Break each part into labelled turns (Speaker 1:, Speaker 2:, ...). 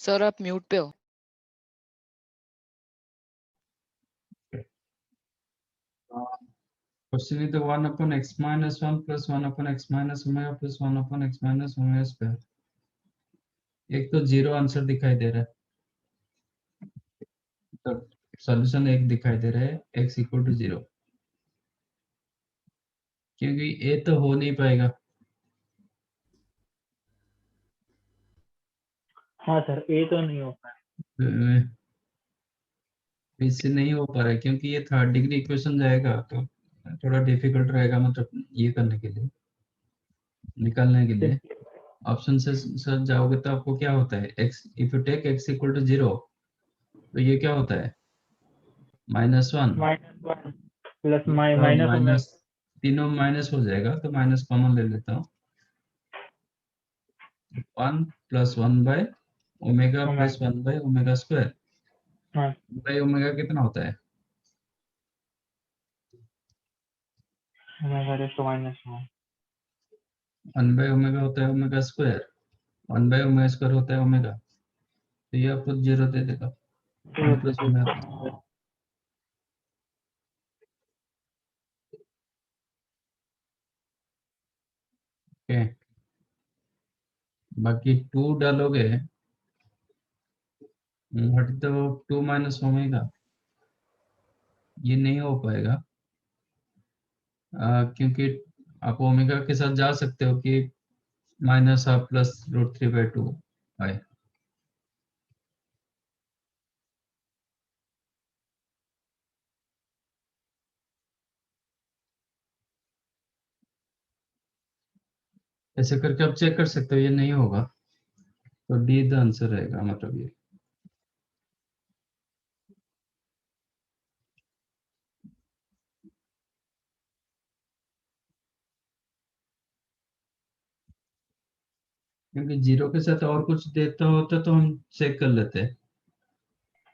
Speaker 1: Sir आप mute पे हो।
Speaker 2: Question is the 1 upon x minus 1 plus 1 upon x minus omega plus 1 upon x minus omega square। एक तो zero answer दिखाई दे रहा है, तो सॉल्यूशन एक दिखाई दे रहा है, x इक्वल टू 0, क्योंकि a तो हो नहीं पाएगा।
Speaker 3: हाँ सर, ए तो नहीं हो पाया।
Speaker 2: इससे नहीं हो पा रहा है क्योंकि ये थर्ड डिग्री इक्वेशन जाएगा तो थोड़ा डिफिकल्ट रहेगा, मतलब ये करने के लिए, निकालने के लिए। ऑप्शन से सर जाओगे तो आपको क्या होता है, x if you take x equal to 0 तो ये क्या होता है -1
Speaker 3: -1 प्लस
Speaker 2: तो
Speaker 3: माइनस
Speaker 2: माइनस, तीनों माइनस हो जाएगा तो माइनस कॉमन ले लेता हूँ। 1 plus 1 by omega plus 1 by omega square.
Speaker 3: हाँ
Speaker 2: बाय ओमेगा कितना होता है,
Speaker 3: omega raise to -1।
Speaker 2: 1 by omega होता है omega square, 1 by omega square होता है ओमेगा, तो ये आपको 0 दे देगा। 1 प्लस ओमेगा ओके। बाकी 2 डालोगे, व्हाट तो 2 माइनस ओमेगा, ये नहीं हो पाएगा क्योंकि आप ओमेगा के साथ जा सकते हो कि माइनस हाफ प्लस √3/2 है। ऐसे करके आप चेक कर सकते हो, ये नहीं होगा तो डी द आंसर रहेगा, मतलब ये। क्योंकि 0 के साथ और कुछ देता होता तो हम चेक कर लेते,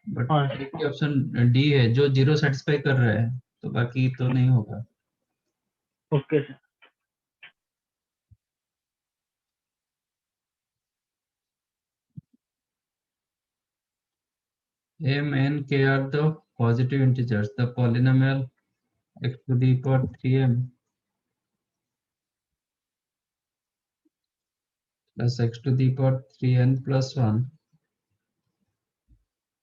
Speaker 2: बट
Speaker 3: हाँ
Speaker 2: एक ही ऑप्शन डी है जो 0 सेटिस्फाई कर रहा है, तो बाकी तो नहीं होगा।
Speaker 3: Okay sir.
Speaker 2: m n k are the positive integers, the polynomial x to the power 3m plus x to the power 3n plus 1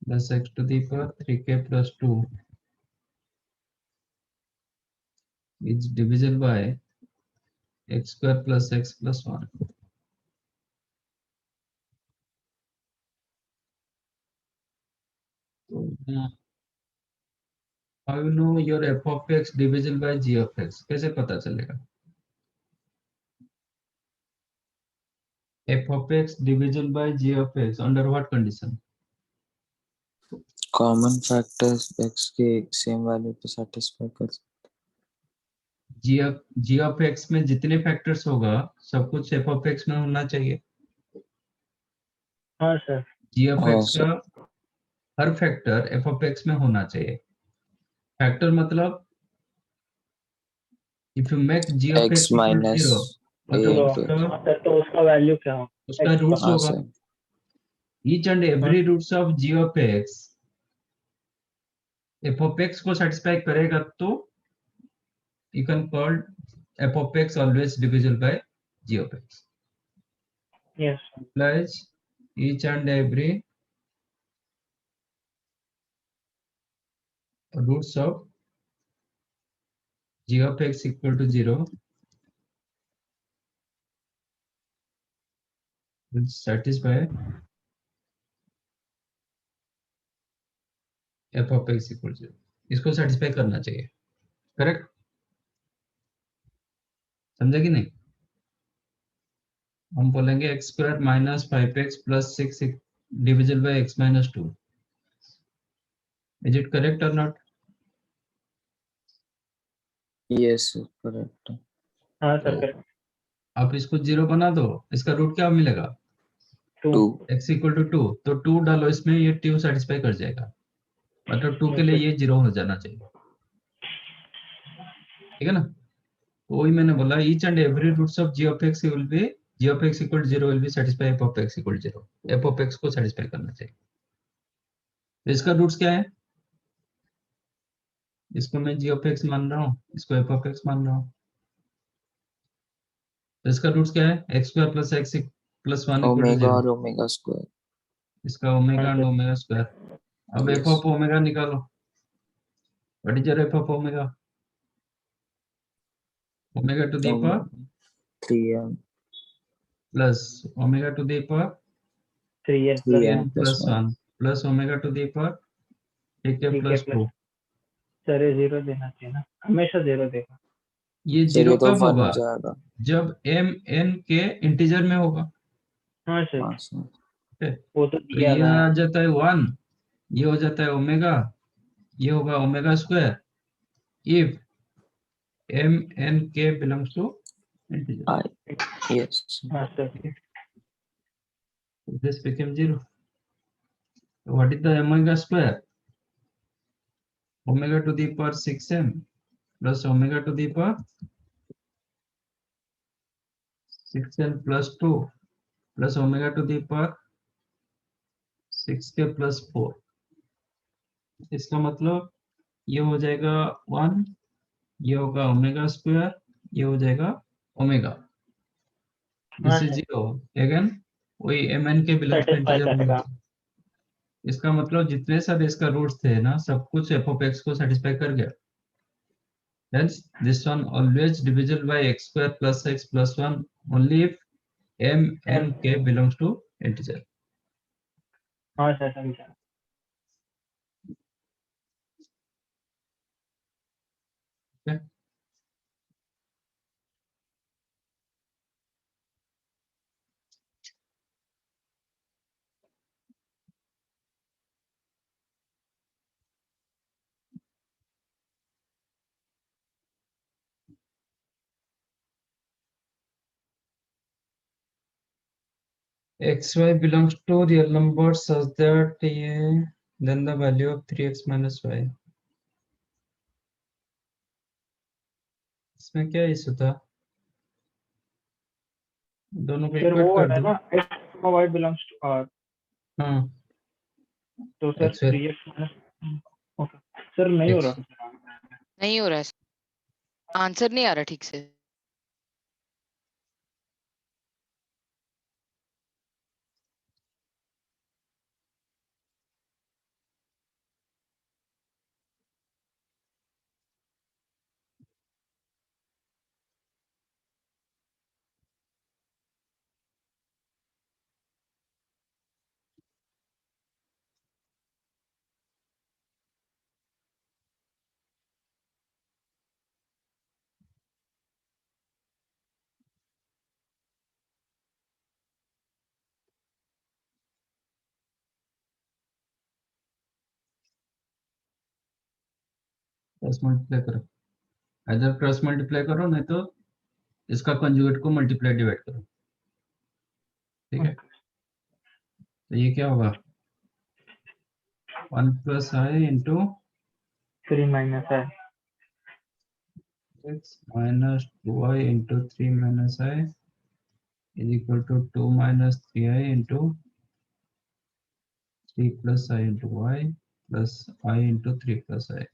Speaker 2: plus x to the power 3k plus 2 is divisible by x square plus x plus 1। तो how you know your f of x divisible by g of x, कैसे पता चलेगा? f of x divisible by g of x under what condition?
Speaker 4: Common factors x के same value पे satisfy कर।
Speaker 2: g of x में जितने factors होगा सब कुछ f of x में होना चाहिए।
Speaker 3: हाँ सर।
Speaker 2: g of
Speaker 4: हाँ
Speaker 2: x का हर फैक्टर f of x में होना चाहिए। फैक्टर मतलब if you make g of
Speaker 4: x
Speaker 2: x equal to
Speaker 4: minus
Speaker 2: 0 मतलब उसका
Speaker 3: हाँ सर, तो उसका वैल्यू क्या हो?
Speaker 2: उसका रूट्स
Speaker 4: हाँ
Speaker 2: होगा,
Speaker 4: sir
Speaker 2: each and every roots of g of x f of x को सेटिस्फाई करेगा तो you can call f of x always divisible by g of x,
Speaker 3: yes
Speaker 2: implies each and every roots of g of x equal to 0 will satisfy f of x equal to 0। इसको satisfy करना चाहिए, correct? समझा कि नहीं? हम बोलेंगे x square minus 5x plus 6 divisible by x minus 2। Is it correct और not?
Speaker 4: Yes correct.
Speaker 3: हाँ सर करेक्ट।
Speaker 2: आप इसको 0 बना दो, इसका रूट क्या मिलेगा?
Speaker 3: 2
Speaker 4: 2
Speaker 2: x इक्वल टू 2, तो 2 डालो इसमें, ये 2 सेटिस्फाई कर जाएगा, मतलब 2 के लिए ये 0 हो जाना चाहिए, ठीक है ना? तो वही मैंने बोला each and every roots of g of x will be g of x equal to 0 will be satisfy f of x equal to 0. f of x को satisfy करना चाहिए। तो इसका रूट्स क्या है? इसको मैं g of x मान रहा हूँ, इसको f of x मान रहा हूँ। तो इसका रूट्स क्या है? x square plus x plus 1 equal to
Speaker 4: omega
Speaker 2: 0।
Speaker 4: और ओमेगा स्क्वायर।
Speaker 2: इसका ओमेगा
Speaker 3: हाँ
Speaker 2: एंड
Speaker 3: सर।
Speaker 2: Omega square. अब
Speaker 4: Yes.
Speaker 2: f of ओमेगा निकालो। What is your f of omega? Omega to the power
Speaker 4: 3m
Speaker 2: plus omega to the power
Speaker 3: 3n
Speaker 4: 3m
Speaker 3: +
Speaker 2: plus
Speaker 4: 1
Speaker 2: 1 plus omega to the power ठीक है plus 2।
Speaker 3: Sir ये 0 देना चाहिए ना, हमेशा 0 देगा।
Speaker 2: ये
Speaker 4: सर
Speaker 2: 0
Speaker 4: ये तो
Speaker 2: कब
Speaker 4: 1 हो
Speaker 2: होगा?
Speaker 4: जाएगा।
Speaker 2: जब m n के इंटीजर में होगा।
Speaker 3: हाँ सर,
Speaker 4: हाँ सर।
Speaker 2: ठीक है?
Speaker 3: वो तो
Speaker 2: तो
Speaker 3: दिया
Speaker 2: ये
Speaker 3: हुआ
Speaker 2: आ
Speaker 3: है।
Speaker 2: जाता है 1, ये हो जाता है ओमेगा, ये होगा omega square if m n k belongs to integer.
Speaker 4: I yes.
Speaker 3: हाँ sir.
Speaker 2: This became 0. So what is the omega square? Omega to the power 6m plus omega to the power 6n plus 2 plus omega to the power 6k plus 4। इसका मतलब ये हो जाएगा 1, ये होगा omega square, ये हो जाएगा ओमेगा।
Speaker 3: हाँ
Speaker 2: दिस इज
Speaker 3: सर,
Speaker 2: 0 अगेन, वही mn के बिलोंग्स टू
Speaker 3: सेटिस्फाई
Speaker 2: इंटीजर
Speaker 3: करेगा।
Speaker 2: में। इसका मतलब जितने सारे इसका रूट्स थे ना, सब कुछ f of x को सेटिस्फाई कर गया। Hence, this one always divisible by x square plus x plus 1 only if m n k belongs to integer.
Speaker 3: हाँ सर, समझा।
Speaker 2: Okay? xy belongs to real number such that then the value of 3x minus y. इसमें क्या issue था? दोनों को
Speaker 3: sir
Speaker 2: equate
Speaker 3: वो
Speaker 2: कर
Speaker 3: है
Speaker 2: दो।
Speaker 3: ना, x y belongs to r,
Speaker 2: हाँ,
Speaker 3: तो सर
Speaker 2: x है
Speaker 3: 3x। ओके सर, नहीं हो
Speaker 2: x।
Speaker 3: रहा।
Speaker 1: नहीं हो रहा है, आंसर नहीं आ रहा ठीक से।
Speaker 2: क्रॉस मल्टीप्लाई करो, इधर क्रॉस मल्टीप्लाई करो, नहीं तो इसका कंजुगेट को मल्टीप्लाई डिवाइड करो। ठीक है, तो ये क्या होगा? 1 प्लस आई इंटू
Speaker 3: 3 माइनस है।
Speaker 2: x minus 2i into 3 minus I is equal to 2 minus 3i into 3 plus I into y plus I into 3 plus I.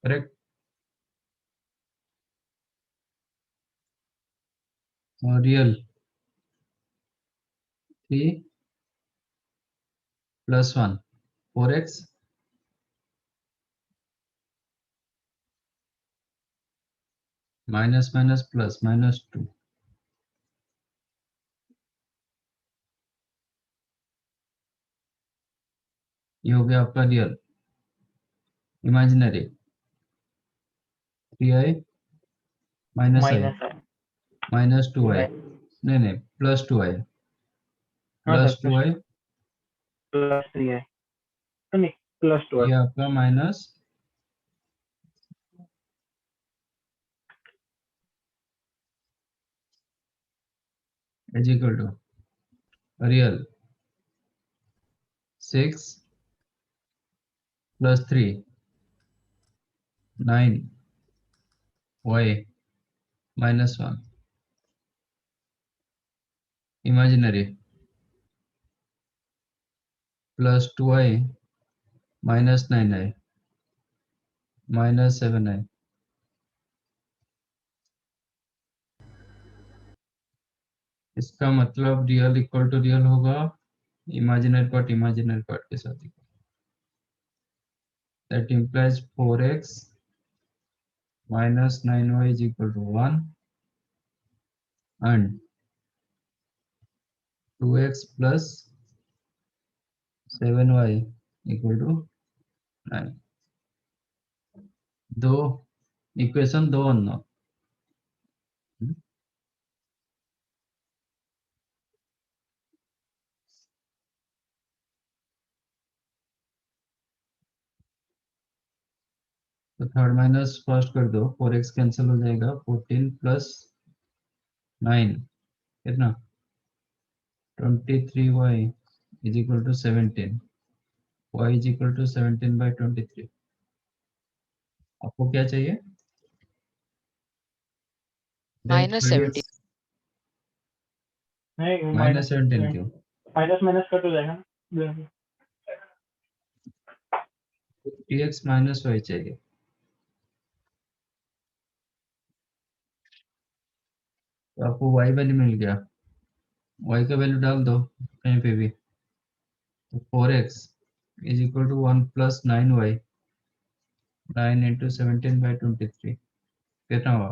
Speaker 2: Correct? Real 3 plus 1 4x minus minus plus minus 2। ये हो गया आपका real. Imaginary 3i minus I
Speaker 3: minus है।
Speaker 2: minus 2i,
Speaker 3: हाँ
Speaker 2: नहीं नहीं plus 2i
Speaker 3: sir,
Speaker 2: plus 2i,
Speaker 3: plus 3 है, तो नहीं +2 है।
Speaker 2: ये आपका minus is equal to real 6 plus 3 9 y minus 1। Imaginary plus 2i minus 9i minus 7i। इसका मतलब रियल इक्वल टू रियल होगा इमेजिनरी पार्ट के साथ equal. That implies 4x minus 9y is equal to 1 and 2x plus 7y equal to 9। दो equation, दो unknown. तो third minus first कर दो, 4x कैंसिल हो जाएगा, 14 प्लस 9 कितना 23y is equal to 17। y is equal to 17 by 23। आपको क्या चाहिए?
Speaker 1: माइनस 17।
Speaker 3: नहीं
Speaker 2: माइनस 17 क्यों?
Speaker 3: माइनस माइनस कट हो जाएगा।
Speaker 2: 3x माइनस y चाहिए। तो आपको y वैल्यू मिल गया, y का वैल्यू डाल दो कहीं पे भी। तो 4x is equal to 1 plus 9y, 9 into 17 by 23 कितना हुआ?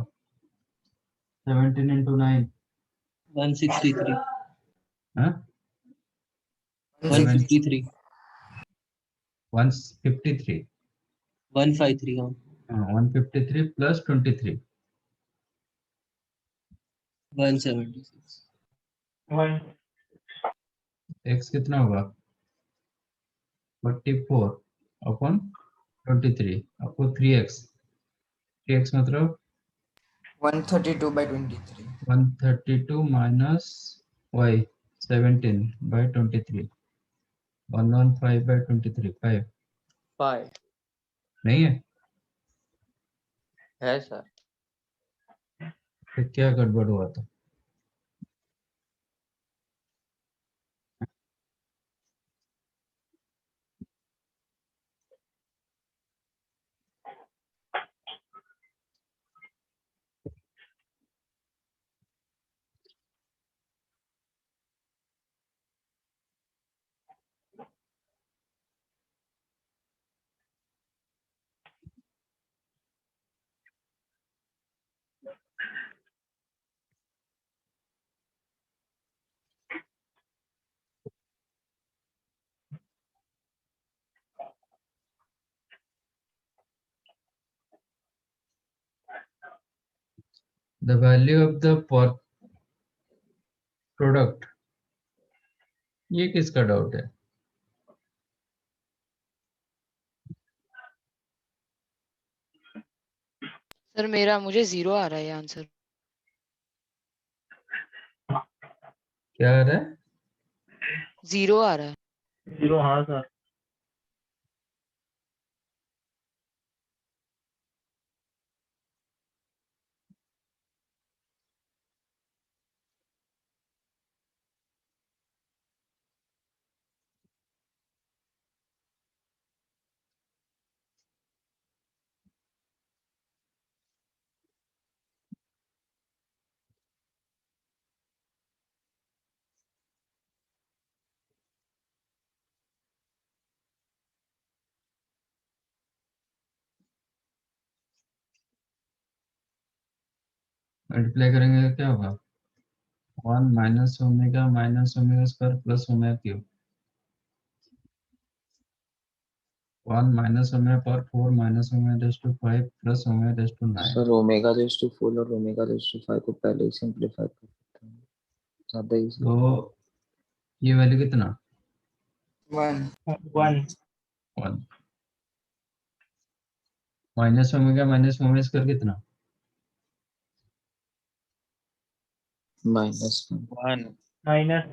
Speaker 2: 17 इंटू 9
Speaker 5: 163
Speaker 2: हाँ
Speaker 5: 153
Speaker 2: 153
Speaker 5: 153 हाँ
Speaker 2: 153 प्लस 23
Speaker 5: 176
Speaker 2: x कितना होगा? 44 अपॉन 23। आपको 3x मतलब
Speaker 6: 132 by 23.
Speaker 2: 132 minus y 17 by 23 115 by 23 5
Speaker 5: 5
Speaker 2: नहीं
Speaker 5: है सर।
Speaker 2: तो क्या गड़बड़ हुआ था? The value of the product, ये किसका डाउट है?
Speaker 1: सर मेरा, मुझे 0 आ रहा है ये आंसर।
Speaker 2: क्या आ रहा है?
Speaker 1: 0 आ रहा है।
Speaker 3: 0 हाँ सर।
Speaker 2: मल्टीप्लाई करेंगे तो क्या होगा? 1 minus omega square plus omega cube 1 minus omega power 4 minus omega raise to 5 plus omega raise to 9।
Speaker 4: Sir omega raise to 4 और ओमेगा रेज़ टू 5 को पहले ही सिंपलीफाई कर सकते हैं, ज्यादा इजी।
Speaker 2: तो ये वैल्यू कितना?
Speaker 6: 1.
Speaker 2: 1 माइनस ओमेगा स्क्वायर कितना?
Speaker 4: माइनस
Speaker 5: 1
Speaker 3: माइनस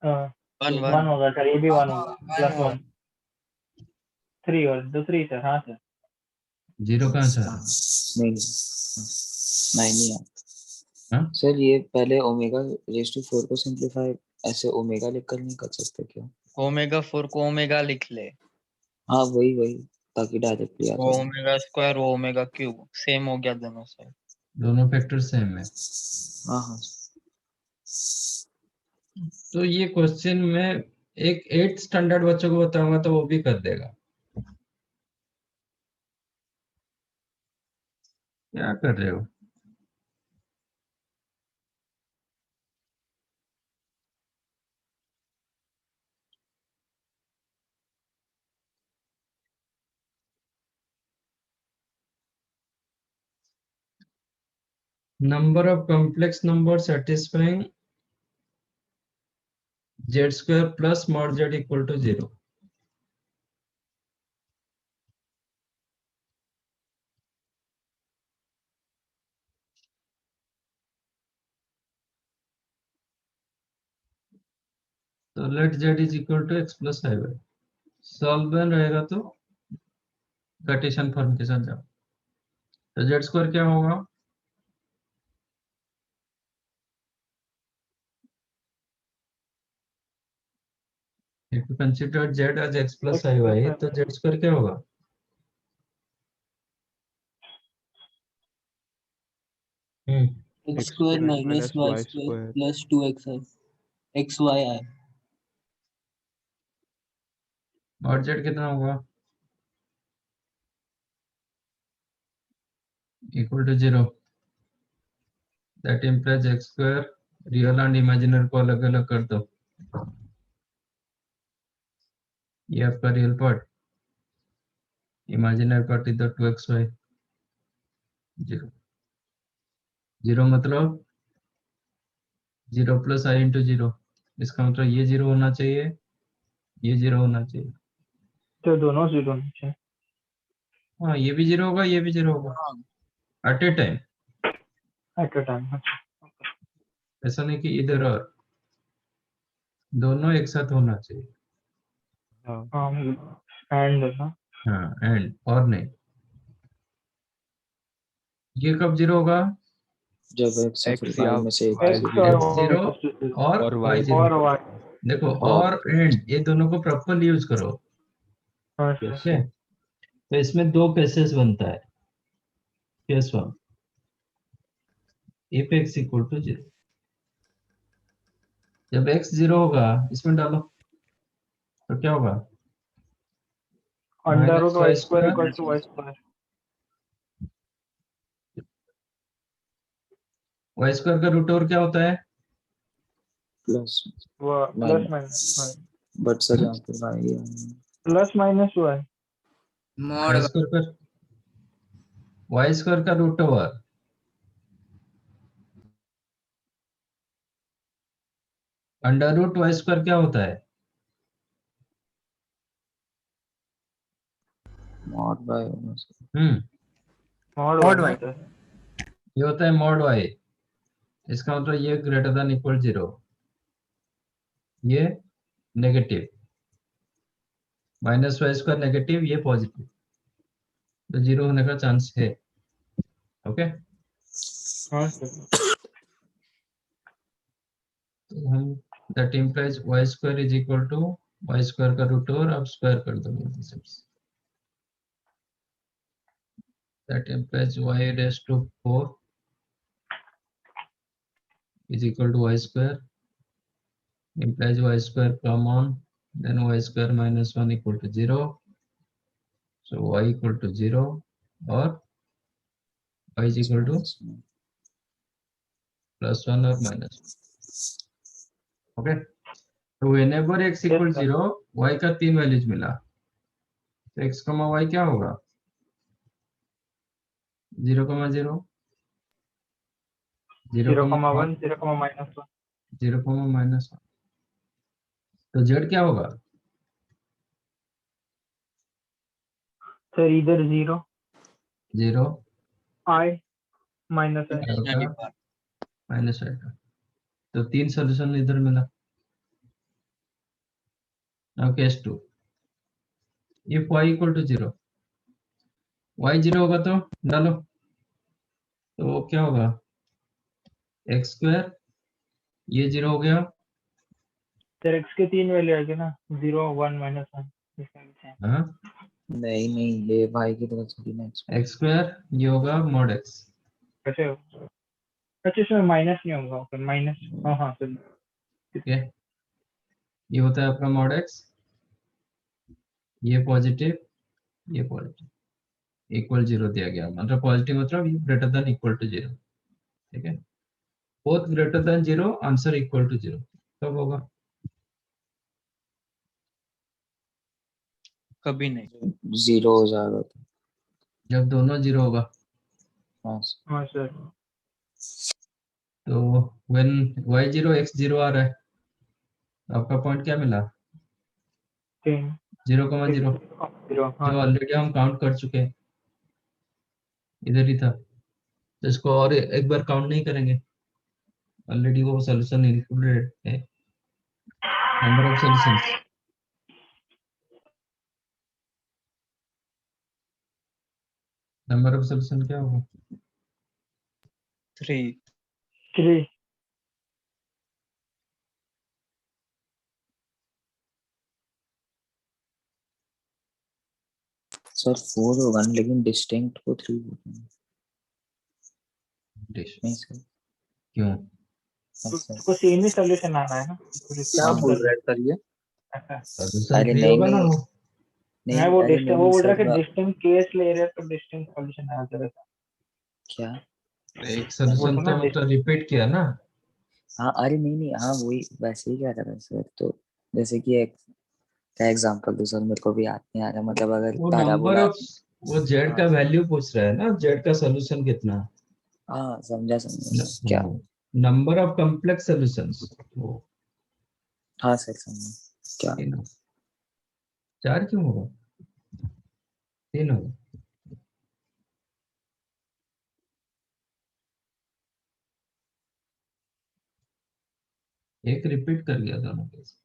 Speaker 5: 1
Speaker 3: 1 होगा सर, ये भी 1 होगा, प्लस
Speaker 6: 1.
Speaker 3: 1 3 और 2 3 सर। हाँ सर।
Speaker 2: 0 कहाँ से आ रहा है?
Speaker 4: नहीं नहीं
Speaker 2: हाँ?
Speaker 4: सर, ये पहले ओमेगा रेज़ टू 4 को सिंपलीफाई ऐसे ओमेगा लिखकर नहीं कर सकते क्या?
Speaker 7: ओमेगा 4 को ओमेगा लिख ले,
Speaker 4: हाँ वही ताकि डायरेक्टली आ
Speaker 7: वो
Speaker 4: जाए।
Speaker 7: ओमेगा स्क्वायर वो ओमेगा क्यूब सेम हो गया दोनों से।
Speaker 2: दोनों फैक्टर सेम है।
Speaker 4: हाँ
Speaker 2: तो ये क्वेश्चन में एक 8th स्टैंडर्ड बच्चों को बताऊंगा तो वो भी कर देगा। क्या कर रहे हो? Number of complex numbers satisfying z square plus mod z equal to 0. तो let z is equal to x plus i y. Solvent रहेगा तो कार्टेशियन फॉर्म के साथ जाओ। तो z स्क्वायर क्या होगा? If you consider z as x plus i y, तो z स्क्वायर क्या होगा?
Speaker 5: x square minus y square plus 2xi xyi।
Speaker 2: और z कितना होगा? Equal to 0. That implies x square real and imaginary को अलग अलग कर दो। ये आपका रियल पार्ट, इमेजिनरी पार्ट इधर 2xy 0। 0 मतलब 0 प्लस आई इंटू 0। इसका मतलब ये 0 होना चाहिए, ये 0 होना चाहिए।
Speaker 3: तो दोनों 0 नीचे।
Speaker 2: हाँ ये भी 0 होगा, ये भी 0 होगा at a time.
Speaker 3: At a time.
Speaker 2: ऐसा नहीं कि इधर और, दोनों एक साथ होना चाहिए।
Speaker 3: एंड ना।
Speaker 2: हाँ एंड, और नहीं। ये कब 0 होगा?
Speaker 4: जब x या फिर y में से एक
Speaker 3: x
Speaker 4: चीज
Speaker 3: और
Speaker 2: x 0 और y 0।
Speaker 3: और y।
Speaker 2: देखो और एंड ये दोनों को प्रॉपर यूज करो।
Speaker 3: हाँ
Speaker 2: ठीक है, तो इसमें दो केसेस बनता है। Case 1, if x equal to 0, जब x 0 होगा इसमें डालो तो क्या होगा?
Speaker 3: Under root y
Speaker 2: y
Speaker 3: square
Speaker 2: square
Speaker 3: equal to y square.
Speaker 2: y square का रूट ओवर क्या होता है?
Speaker 4: प्लस
Speaker 3: वो प्लस माइनस
Speaker 4: बट सर यहाँ पे y है।
Speaker 3: Plus minus y।
Speaker 6: mod
Speaker 2: y square का root over under root y square क्या होता है?
Speaker 4: mod y होगा सर।
Speaker 3: mod y।
Speaker 2: ये होता है मॉड y। इसका मतलब ये ग्रेटर देन इक्वल 0, ये negative, minus y square negative, ये पॉजिटिव, तो 0 होने का चांस है। ओके,
Speaker 3: हाँ सर।
Speaker 2: तो हम that implies y square is equal to y square का रूट ओवर आप स्क्वायर कर दो both sides. That implies y raise to 4 is equal to y square, implies y square common, then y square minus 1 equal to 0. So y equal to 0 or y is equal to plus 1 or minus 1. Okay. So whenever x equal 0, y का 3 values मिला, तो x, y क्या होगा? 0, 0, 0,
Speaker 3: 0, 1, 0, minus 1।
Speaker 2: 0, minus 1। तो z क्या होगा?
Speaker 3: Sir इधर 0
Speaker 2: 0
Speaker 3: i minus है।
Speaker 2: माइनस आएगा, तो 3 सॉल्यूशन इधर मिला। Now case 2, if y equal to 0, y 0 होगा तो डालो, तो वो क्या होगा? x स्क्वायर, ये 0 हो गया,
Speaker 3: सर x के 3 वैल्यू आएगी ना, 0 1 -1 इसमें भी same।
Speaker 2: हाँ
Speaker 4: नहीं नहीं, ये भाई की तरफ से ना
Speaker 2: एक्स स्क्वायर ये होगा मॉड एक्स।
Speaker 3: कैसे हो? अच्छा इसमें माइनस नहीं होगा, ओके माइनस, हाँ हाँ सर।
Speaker 2: ठीक है, ये होता है अपना मॉड एक्स, ये पॉजिटिव इक्वल 0 दिया गया, मतलब पॉजिटिव मतलब ये ग्रेटर देन इक्वल टू 0। ठीक है, both greater than 0 answer equal to 0 कब होगा?
Speaker 7: कभी नहीं।
Speaker 4: 0 हो जाएगा तो।
Speaker 2: जब दोनों 0 होगा।
Speaker 4: हाँ
Speaker 3: हाँ सर।
Speaker 2: तो व्हेन y0 x0 आ रहा है, आपका पॉइंट क्या मिला?
Speaker 3: 3
Speaker 2: 0,0,
Speaker 3: 0, हाँ
Speaker 2: जो ऑलरेडी हम काउंट कर चुके हैं, इधर ही था, तो इसको और एक बार काउंट नहीं करेंगे, ऑलरेडी वो सॉल्यूशन इंक्लूडेड है। Number of solutions, number of solution क्या होगा?
Speaker 7: 3।
Speaker 3: 3।
Speaker 4: सर 4 होगा ना, लेकिन डिस्टिंक्ट को 3 बोलते हैं। नहीं सर।
Speaker 2: क्यों?
Speaker 4: अच्छा।
Speaker 3: उसको सेम ही सोल्यूशन आना है ना, फिर
Speaker 4: क्या
Speaker 3: solve
Speaker 4: बोल
Speaker 3: कर
Speaker 4: रहा है सर ये?
Speaker 3: ऐसा।
Speaker 2: सॉल्यूशन
Speaker 4: अरे
Speaker 2: 3
Speaker 4: नहीं
Speaker 2: होगा ना
Speaker 4: नहीं
Speaker 2: वो।
Speaker 3: मैं
Speaker 4: नहीं,
Speaker 3: वो
Speaker 4: अरे
Speaker 3: डिस्टिंग,
Speaker 4: नहीं
Speaker 3: वो
Speaker 4: नहीं
Speaker 3: बोल रहा है
Speaker 4: सर
Speaker 3: कि डिस्टिंक्ट केस ले रहे हैं तो डिस्टिंक्ट सॉल्यूशन आया सर ऐसा।
Speaker 4: क्या?
Speaker 2: एक
Speaker 3: वो
Speaker 2: सॉल्यूशन
Speaker 3: तो
Speaker 2: तो
Speaker 3: ना
Speaker 2: मतलब रिपीट किया ना।
Speaker 4: हाँ अरे नहीं नहीं, हाँ वही वैसे ही कह रहा था सर। तो जैसे कि एक का एग्जांपल दो सर, मेरे को भी याद नहीं आ रहा। मतलब अगर
Speaker 2: वो नंबर
Speaker 4: पैराबोला।
Speaker 2: ऑफ, वो जेड का
Speaker 4: हाँ
Speaker 2: वैल्यू पूछ रहा है ना, जेड का सॉल्यूशन कितना?
Speaker 4: हाँ, समझा समझा सर। क्या?
Speaker 2: नंबर ऑफ कॉम्प्लेक्स सॉल्यूशंस, वो
Speaker 4: हाँ सर समझा। क्या?
Speaker 2: 4 क्यों होगा? 3 होगा। एक रिपीट कर लिया दोनों case.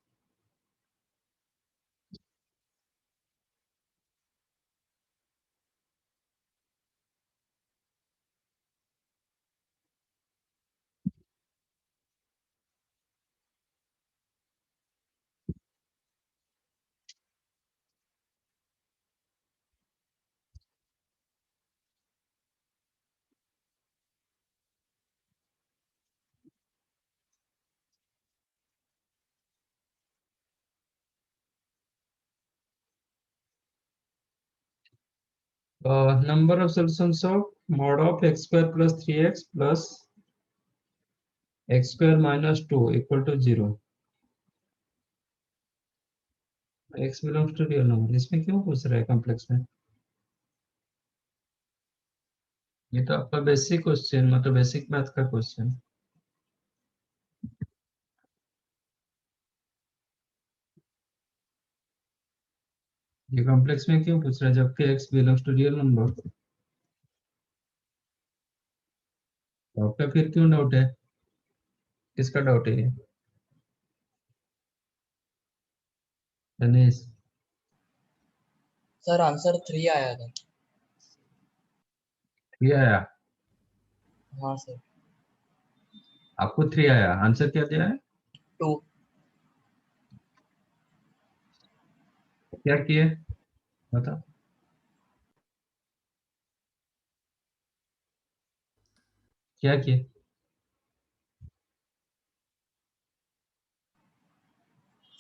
Speaker 2: Number of solutions of mod of x square plus 3x plus x square minus 2 equal to 0। x belongs to real number, इसमें क्यों पूछ रहा है कॉम्प्लेक्स में? ये तो आपका बेसिक क्वेश्चन, मतलब बेसिक मैथ का क्वेश्चन। ये कॉम्प्लेक्स में क्यों पूछ रहा है जबकि x belongs to real number? तो आपका फिर क्यों डाउट है? किसका डाउट है ये? गणेश,
Speaker 6: सर आंसर 3 आया था।
Speaker 2: ये आया?
Speaker 6: हाँ सर।
Speaker 2: आपको 3 आया, आंसर क्या दिया है?
Speaker 6: 2।
Speaker 2: क्या किए बता? क्या किए?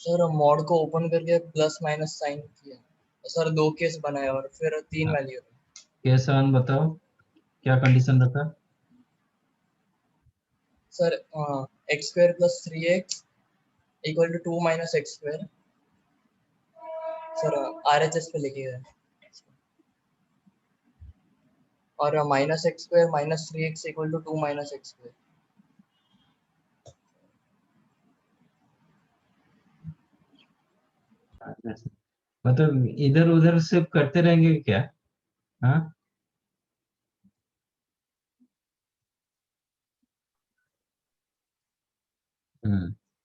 Speaker 6: सर मॉड को ओपन करके प्लस माइनस साइन किया सर, 2 केस बनाए और फिर 3 वैल्यू।
Speaker 2: कैसा आन बताओ, क्या कंडीशन रखा?
Speaker 6: Sir x square plus 3x equal to 2 minus x square. Sir RHS पे लिखे गए और minus x square minus 3x equal to 2 minus x square.
Speaker 2: मतलब इधर उधर सिर्फ करते रहेंगे क्या? हाँ,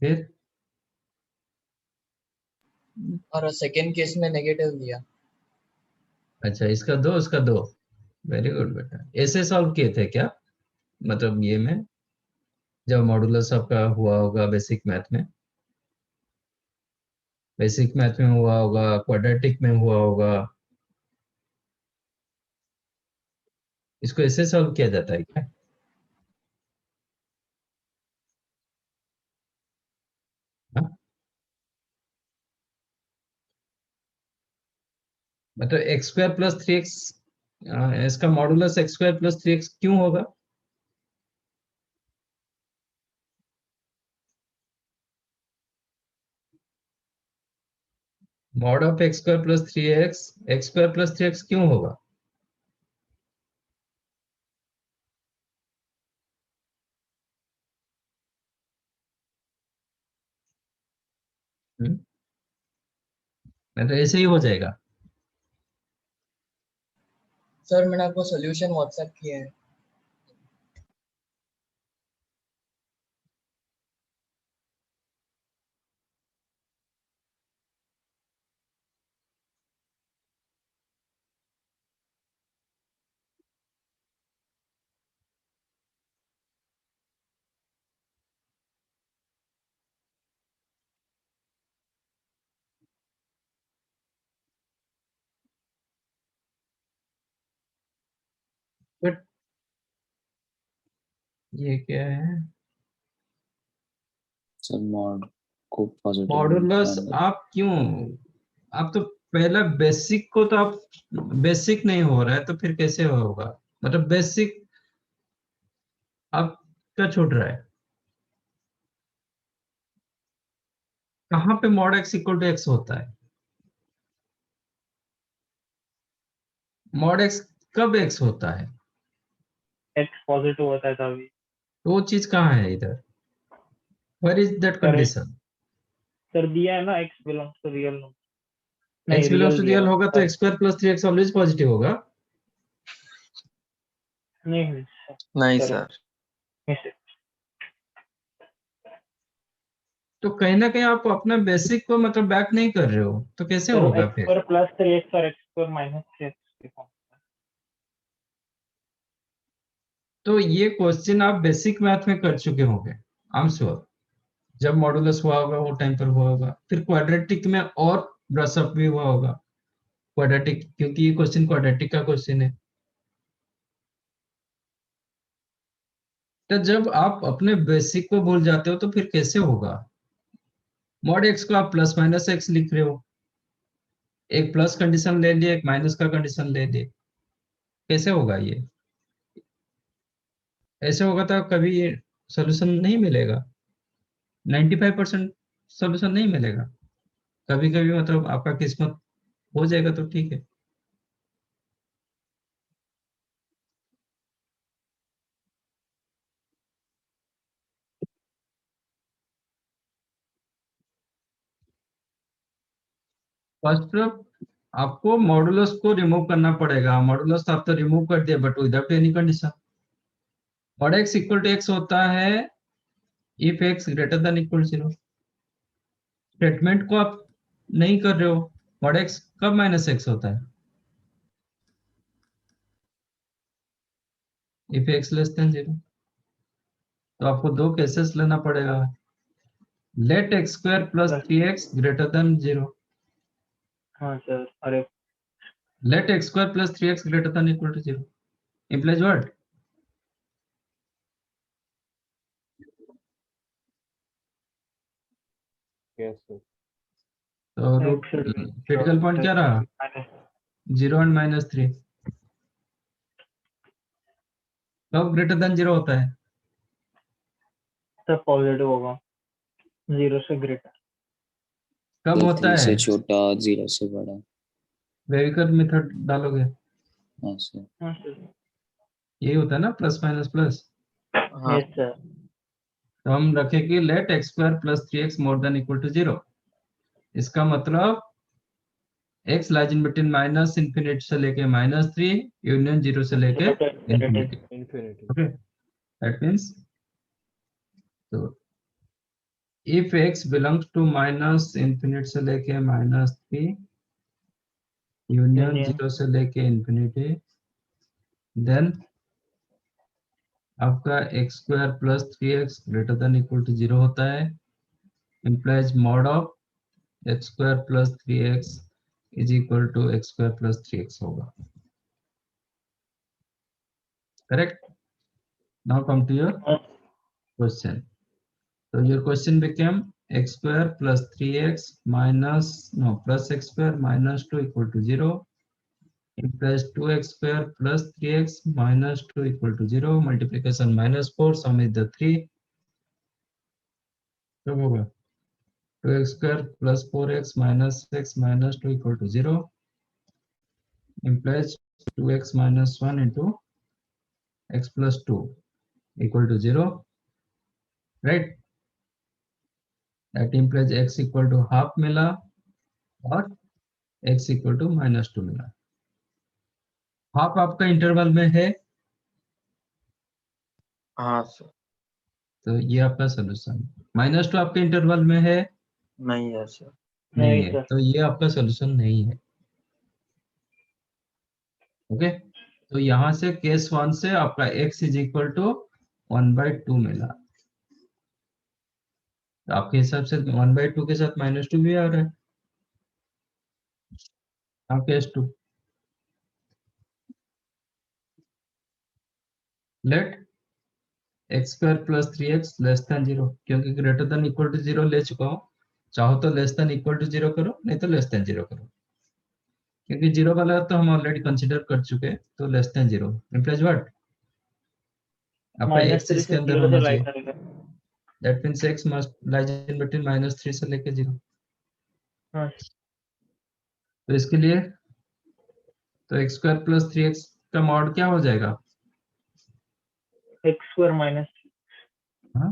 Speaker 2: फिर
Speaker 6: और सेकेंड केस में नेगेटिव दिया।
Speaker 2: अच्छा, इसका दो उसका दो। वेरी गुड बेटा, ऐसे सॉल्व किए थे क्या? मतलब ये में जब मॉडुलस आपका हुआ होगा बेसिक मैथ में? बेसिक मैथ में हुआ होगा, क्वाड्रेटिक में हुआ होगा। इसको ऐसे सॉल्व किया जाता है क्या? हाँ? मतलब एक्स स्क्वायर प्लस 3x, इसका modulus x square plus 3x क्यों होगा? Mod of x square plus 3x x square plus 3x क्यों होगा? मतलब ऐसे ही हो जाएगा।
Speaker 6: सर मैंने आपको सोल्यूशन व्हाट्सएप किया है।
Speaker 2: बट ये क्या है?
Speaker 4: सर मॉड को पॉजिटिव
Speaker 2: मॉडुलस आप क्यों, आप तो पहला बेसिक को तो आप बेसिक नहीं हो रहा है तो फिर कैसे होगा? मतलब बेसिक आपका छूट रहा है। कहाँ पे mod x equal to x होता है? मॉड एक्स कब एक्स होता है?
Speaker 3: एक्स पॉजिटिव होता है तभी।
Speaker 2: तो वो चीज कहाँ है इधर? Where is that
Speaker 3: sir
Speaker 2: condition?
Speaker 3: Sir दिया है ना, x belongs to real number. नहीं,
Speaker 2: एक्स बिलोंग्स
Speaker 3: रियल
Speaker 2: टू
Speaker 3: दिया
Speaker 2: रियल
Speaker 3: है
Speaker 2: होगा तो x square plus 3x always positive होगा।
Speaker 3: नहीं
Speaker 7: नहीं
Speaker 3: सर,
Speaker 7: सर।
Speaker 3: मिस्टेक।
Speaker 2: तो कहीं ना कहीं आप अपना बेसिक को मतलब बैक नहीं कर रहे हो, तो कैसे
Speaker 3: सर
Speaker 2: होगा
Speaker 3: एक्स
Speaker 2: फिर?
Speaker 3: स्क्वायर प्लस 3x और एक्स स्क्वायर माइनस 3x।
Speaker 2: तो ये क्वेश्चन आप बेसिक मैथ में कर चुके होंगे, आई एम श्योर। जब मॉडुलस हुआ होगा वो टाइम पर हुआ होगा, फिर क्वाड्रेटिक में और ब्रश अप भी हुआ होगा। क्वाड्रेटिक, क्योंकि ये क्वेश्चन क्वाड्रेटिक का क्वेश्चन है। तो जब आप अपने बेसिक को भूल जाते हो तो फिर कैसे होगा? मॉड एक्स को आप प्लस माइनस एक्स लिख रहे हो, एक प्लस कंडीशन ले लिए, एक माइनस का कंडीशन ले लिए, कैसे होगा ये? ऐसे होगा तो कभी सोल्यूशन नहीं मिलेगा, 95% सोल्यूशन नहीं मिलेगा। कभी कभी मतलब आपका किस्मत हो जाएगा तो ठीक है। फर्स्ट आपको मॉडुलस को रिमूव करना पड़ेगा। मॉडुलस आप तो रिमूव कर दिया, but without any condition. Mod x equal to x होता है if x greater than equal 0। Statement को आप नहीं कर रहे हो। मॉड एक्स कब माइनस एक्स होता है? If x less than 0। तो आपको दो केसेस लेना पड़ेगा। Let x square plus 3x greater than 0।
Speaker 3: हाँ सर, अरे
Speaker 2: let x square plus 3x greater than equal to 0 implies what?
Speaker 8: Yes, sir.
Speaker 2: तो रूट क्रिटिकल पॉइंट क्या रहा? 0 एंड -3। कब ग्रेटर देन 0 होता है?
Speaker 3: तब पॉजिटिव होगा, 0 से ग्रेटर।
Speaker 2: कब होता
Speaker 4: 3 से
Speaker 2: है?
Speaker 4: छोटा 0 से बड़ा।
Speaker 2: वेविकर मेथड डालोगे,
Speaker 4: हाँ सर।
Speaker 3: हाँ सर।
Speaker 2: यही होता है ना, प्लस माइनस प्लस।
Speaker 7: हाँ
Speaker 3: यस सर।
Speaker 2: तो हम रखेंगे let x square plus 3x more than equal to 0। इसका मतलब x lies in between minus infinity से लेके -3 यूनियन 0 से लेके infinity.
Speaker 8: Infinity.
Speaker 2: Okay, that means तो if x belongs to minus infinity से लेके -3 यूनियन 0 से लेके इंफिनिटी, देन आपका x square plus 3x greater than equal to 0 होता है। implies mod of x square plus 3x is equal to x square plus 3x होगा, correct? Now come to your question. So your question became x square plus 3x minus no plus x square minus 2 equal to 0 implies 2x square plus 3x minus 2 equal to 0 multiplication minus 4 sum is the 3. क्या होगा? 2x square plus 4x minus x minus 2 equal to 0 implies 2x minus 1 into x plus 2 equal to 0, right? That implies x equal to half मिला और x equal to minus 2 मिला. Half आपका interval में है,
Speaker 7: हाँ sir.
Speaker 2: तो ये आपका सोल्यूशन. -2 आपके इंटरवल में है,
Speaker 7: नहीं है सर.
Speaker 2: नहीं
Speaker 3: नहीं
Speaker 2: है,
Speaker 3: सर.
Speaker 2: तो ये आपका सोल्यूशन नहीं है. ओके, तो यहाँ से केस 1 से आपका x इज इक्वल टू 1/2 मिला. तो आपके हिसाब से 1/2 के साथ -2 भी आ रहा है. हाँ, case 2. Let x square plus 3x less than 0, क्योंकि ग्रेटर देन इक्वल टू 0 ले चुका हूँ. चाहो तो लेस देन इक्वल टू 0 करो, नहीं तो लेस देन 0 करो, क्योंकि 0 वाला तो हम ऑलरेडी कंसीडर कर चुके हैं. तो लेस देन 0 implies what? आपका x
Speaker 3: -3
Speaker 2: इसके
Speaker 3: से
Speaker 2: अंदर
Speaker 3: 0
Speaker 2: होना
Speaker 3: से लाई
Speaker 2: चाहिए.
Speaker 3: करेगा.
Speaker 2: That means x must lies in between -3 से लेके 0.
Speaker 3: हाँ.
Speaker 2: तो इसके लिए तो x स्क्वायर प्लस 3x का मॉड क्या हो जाएगा?
Speaker 3: x स्क्वायर माइनस
Speaker 2: हाँ,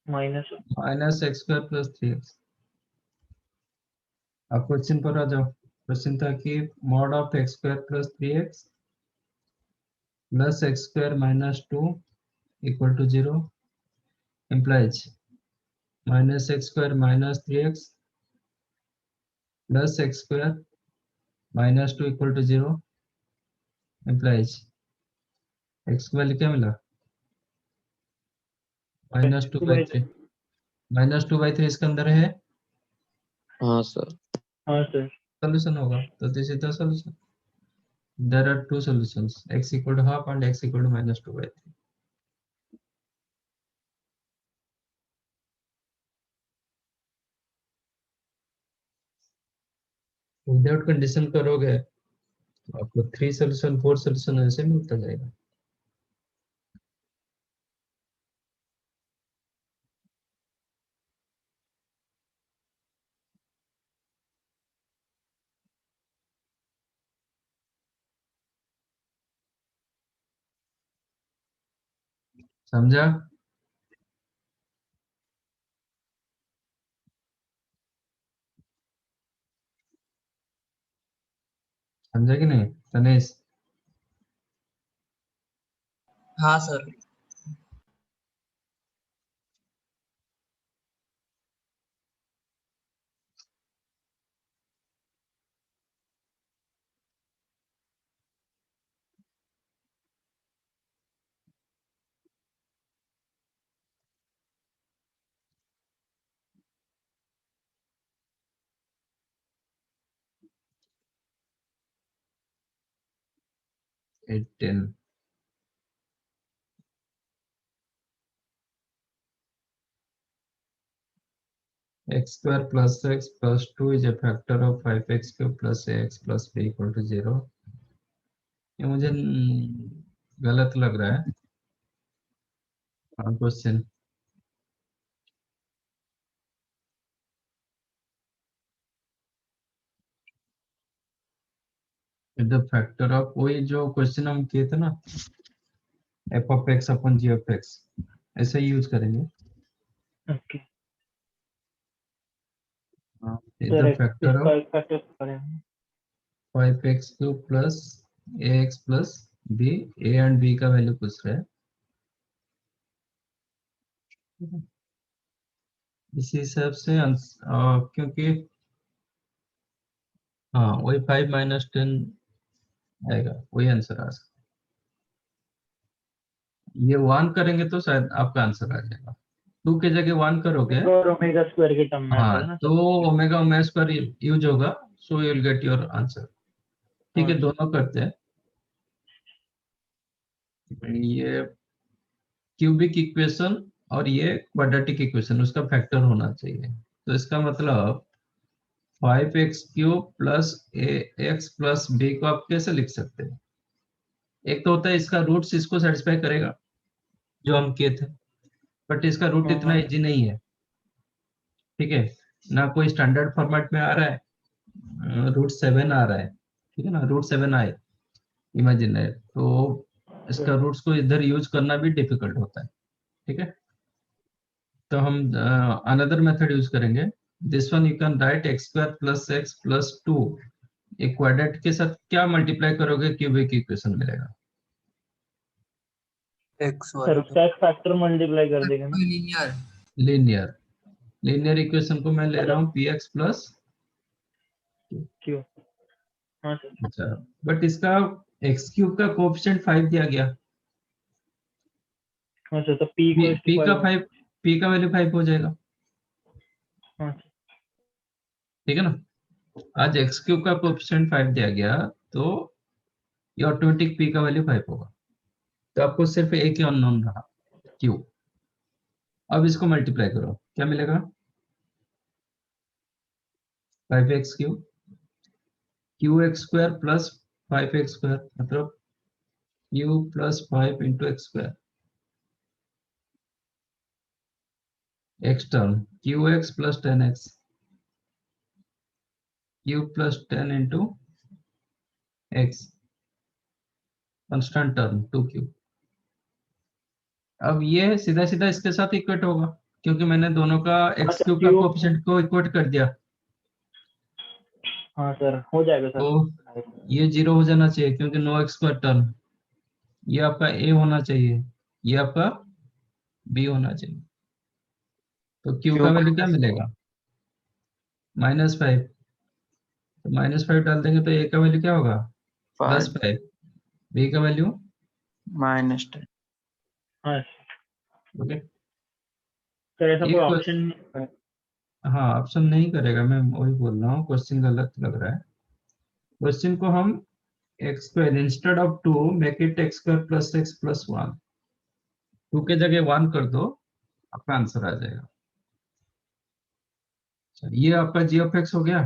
Speaker 3: minus
Speaker 2: minus x square plus 3x. अब क्वेश्चन पर आ जाओ. क्वेश्चन था कि mod of x square plus 3x plus x square minus 2 equal to 0 implies minus x square minus 3x plus x square minus 2 equal to 0 implies x की value क्या मिला? -2/3. -2/3 इसके अंदर है,
Speaker 7: हाँ सर.
Speaker 3: हाँ सर.
Speaker 2: सॉल्यूशन होगा. तो this is the solution. There are two solutions, x equal to half and x equal to -2/3. Without condition करोगे तो आपको 3 सॉल्यूशन 4 सॉल्यूशन ऐसे मिलता जाएगा. समझा? समझा कि नहीं तनेश?
Speaker 6: हाँ sir.
Speaker 2: Eight 10. x square plus x plus 2 is a factor of 5x cube plus ax plus b equal to 0. ये मुझे गलत लग रहा है. क्वेश्चन द फैक्टर ऑफ वही जो क्वेश्चन हम किए थे ना, f of x upon g of x, ऐसे ही यूज करेंगे.
Speaker 3: ओके
Speaker 2: द फैक्टर
Speaker 3: इसका
Speaker 2: ऑफ
Speaker 3: एक फैक्टर करेंगे.
Speaker 2: 5x cube plus ax plus b, a and b का वैल्यू पूछ रहा है. इसी हिसाब से क्योंकि हाँ वही 5 - 10 आएगा, वही आंसर आ सकता. ये 1 करेंगे तो शायद आपका आंसर आ जाएगा. 2 के जगह 1 करोगे,
Speaker 3: और ओमेगा स्क्वायर के टर्म में आता है
Speaker 2: हाँ,
Speaker 3: ना
Speaker 2: तो ओमेगा ओमेगा स्क्वायर यूज होगा, so you will get your answer. ठीक है,
Speaker 3: हाँ।
Speaker 2: दोनों करते हैं। ये क्यूबिक इक्वेशन और ये क्वाड्रेटिक इक्वेशन, उसका फैक्टर होना चाहिए। तो इसका मतलब 5x³ plus ax plus b को आप कैसे लिख सकते हैं? एक तो होता है इसका रूट्स इसको सेटिस्फाई करेगा जो हम किए थे, बट इसका रूट
Speaker 3: हाँ,
Speaker 2: इतना इजी नहीं है। ठीक है, ना कोई स्टैंडर्ड फॉर्मेट में आ रहा है, √7 आ रहा है। ठीक है ना, √7 आए इमेजिन है, तो इसका रूट्स को इधर यूज करना भी डिफिकल्ट होता है। ठीक है, तो हम अनदर मेथड यूज करेंगे। This one you can right x² plus x plus 2। एक क्वाड्रेट के साथ क्या मल्टीप्लाई करोगे क्यूबिक इक्वेशन मिलेगा?
Speaker 3: सर उसका एक फैक्टर मल्टीप्लाई कर देंगे ना।
Speaker 6: लीनियर
Speaker 2: लीनियर लीनियर इक्वेशन को मैं ले रहा हूँ px प्लस,
Speaker 3: क्यों? हाँ सर।
Speaker 2: अच्छा, बट इसका x³ का कोएफिशिएंट 5 दिया गया।
Speaker 3: हाँ सर, तो p
Speaker 2: p,
Speaker 3: equals to
Speaker 2: p का
Speaker 3: 5।
Speaker 2: 5, p का वैल्यू 5 हो जाएगा।
Speaker 3: हाँ सर।
Speaker 2: ठीक है ना, आज x³ का कोएफिशिएंट 5 दिया गया, तो ये ऑटोमेटिक p का वैल्यू 5 होगा। तो आपको सिर्फ एक ही अननोन रहा, q। अब इसको मल्टीप्लाई करो, क्या मिलेगा? 5x³ qx² प्लस 5x² मतलब q plus 5 into x²। x term qx plus 10x, q plus 10 into x, constant term 2q। अब ये सीधा सीधा इसके साथ इक्वेट होगा, क्योंकि मैंने दोनों का x³ का
Speaker 3: Q।
Speaker 2: कोएफिशिएंट को इक्वेट कर दिया।
Speaker 3: हाँ सर, हो जाएगा
Speaker 2: तो
Speaker 3: सर।
Speaker 2: ये 0 हो जाना चाहिए, क्योंकि नो x² टर्म। ये आपका a होना चाहिए, ये आपका b होना चाहिए। तो q का वैल्यू क्या मिलेगा? -5। तो -5 डाल देंगे तो a का वैल्यू क्या होगा?
Speaker 7: 5
Speaker 2: +5। b का वैल्यू
Speaker 7: -10।
Speaker 3: हाँ
Speaker 2: ओके।
Speaker 3: सर, ऐसा कोई
Speaker 2: एक
Speaker 3: ऑप्शन नहीं है।
Speaker 2: हाँ, ऑप्शन नहीं करेगा, मैं वही बोल रहा हूँ, क्वेश्चन गलत लग रहा है। क्वेश्चन को हम x² instead of 2 make it x² plus x plus 1। 2 के जगह 1 कर दो, आपका आंसर आ जाएगा। ये आपका g(x) हो गया,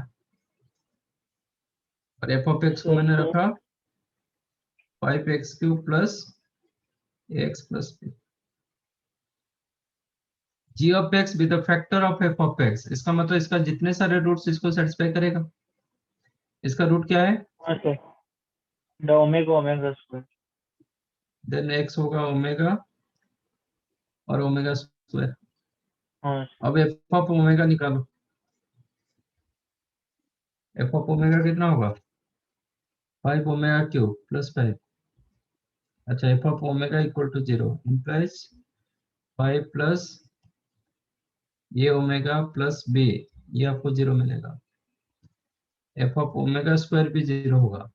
Speaker 2: और f(x) को
Speaker 3: सर
Speaker 2: मैंने
Speaker 3: तो
Speaker 2: रखा 5x³ plus ax plus b। g(x) with the factor of f(x), इसका मतलब इसका जितने सारे रूट्स इसको सेटिस्फाई करेगा। इसका रूट क्या है?
Speaker 3: हाँ sir, the omega square.
Speaker 2: Then x होगा ओमेगा और ओमेगा स्क्वायर।
Speaker 3: हाँ
Speaker 2: अब f ऑफ ओमेगा निकालो, f ऑफ ओमेगा कितना होगा? 5 ओमेगा क्यूब प्लस 5। अच्छा, f of omega equal to 0 implies 5 plus ये ओमेगा प्लस b, ये आपको 0 मिलेगा। f ऑफ ओमेगा स्क्वायर भी 0 होगा।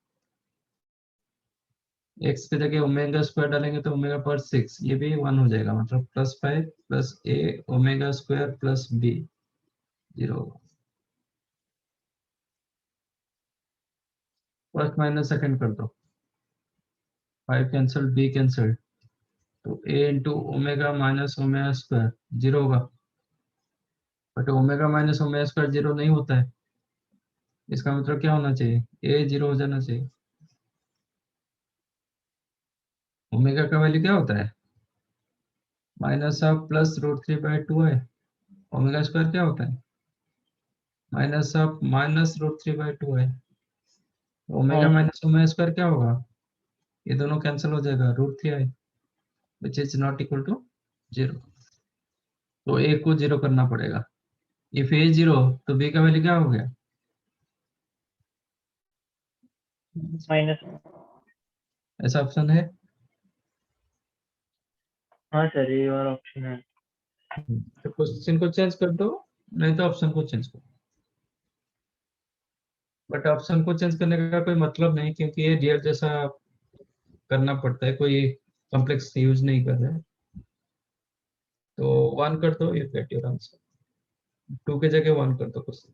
Speaker 2: x के जगह ओमेगा स्क्वायर डालेंगे तो ओमेगा पर 6, ये भी 1 हो जाएगा, मतलब +5 plus a omega square plus b 0 होगा। फर्स्ट माइनस सेकंड कर दो, 5 कैंसिल, b कैंसिल, तो a into omega minus omega square 0 होगा। But omega minus omega square 0 नहीं होता है, इसका मतलब क्या होना चाहिए? a 0 हो जाना चाहिए। ओमेगा का वैल्यू क्या होता है? -(+√3/2) है। ओमेगा स्क्वायर क्या होता है? -(−√3/2) है। ओमेगा
Speaker 3: हाँ
Speaker 2: माइनस ओमेगा स्क्वायर क्या होगा? ये दोनों कैंसिल हो जाएगा, √3 है, which is not equal to 0। तो a को 0 करना पड़ेगा। इफ a 0 तो b का वैल्यू क्या हो गया?
Speaker 3: माइनस।
Speaker 2: ऐसा ऑप्शन है।
Speaker 3: हाँ सर, ये और ऑप्शन है।
Speaker 2: तो क्वेश्चन को चेंज कर दो, नहीं तो ऑप्शन को चेंज करो। बट ऑप्शन को चेंज करने का कोई मतलब नहीं, क्योंकि ये रियल जैसा करना पड़ता है, कोई कॉम्प्लेक्स यूज नहीं कर रहे हैं। तो 1 कर दो, यू गेट योर आंसर। 2 के जगह 1 कर दो कुछ।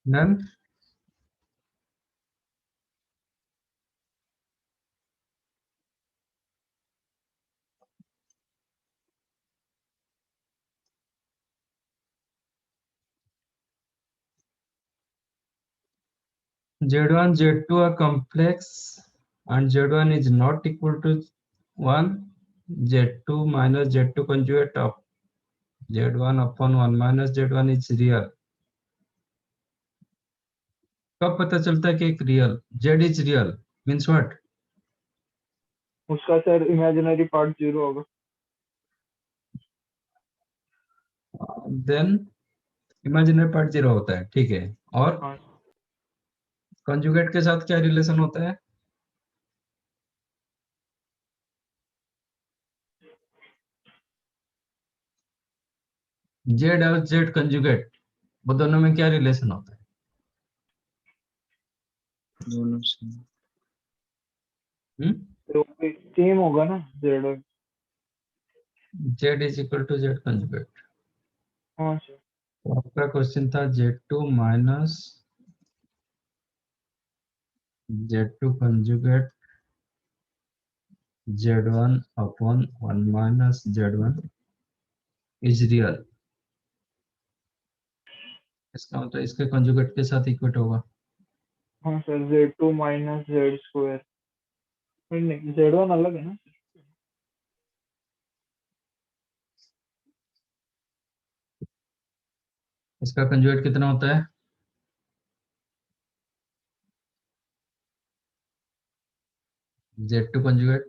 Speaker 2: None? Z1, Z2 are complex and Z1 is not equal to 1. Z2 minus Z2 conjugate of Z1 upon 1 minus Z1 is real. कब पता चलता है कि एक real? Z is real means what?
Speaker 3: उसका सर इमेजिनरी पार्ट 0 होगा।
Speaker 2: Then imaginary part 0 होता है, ठीक है। और
Speaker 3: हाँ
Speaker 2: कंजुगेट के साथ क्या रिलेशन होता है? Z और Z कंजुगेट, वो दोनों में क्या रिलेशन होता है?
Speaker 4: दोनों से
Speaker 3: तो सेम होगा ना जेड और।
Speaker 2: Z is equal to Z conjugate.
Speaker 3: हाँ सर।
Speaker 2: तो आपका क्वेश्चन था Z2 minus Z2 conjugate Z1 upon 1 minus Z1 is real। इसका मतलब इसके कंजुगेट के साथ इक्वेट होगा।
Speaker 3: हाँ sir Z2 minus Z square. नहीं Z1 अलग है ना।
Speaker 2: इसका कंजुगेट कितना होता है? Z2 conjugate,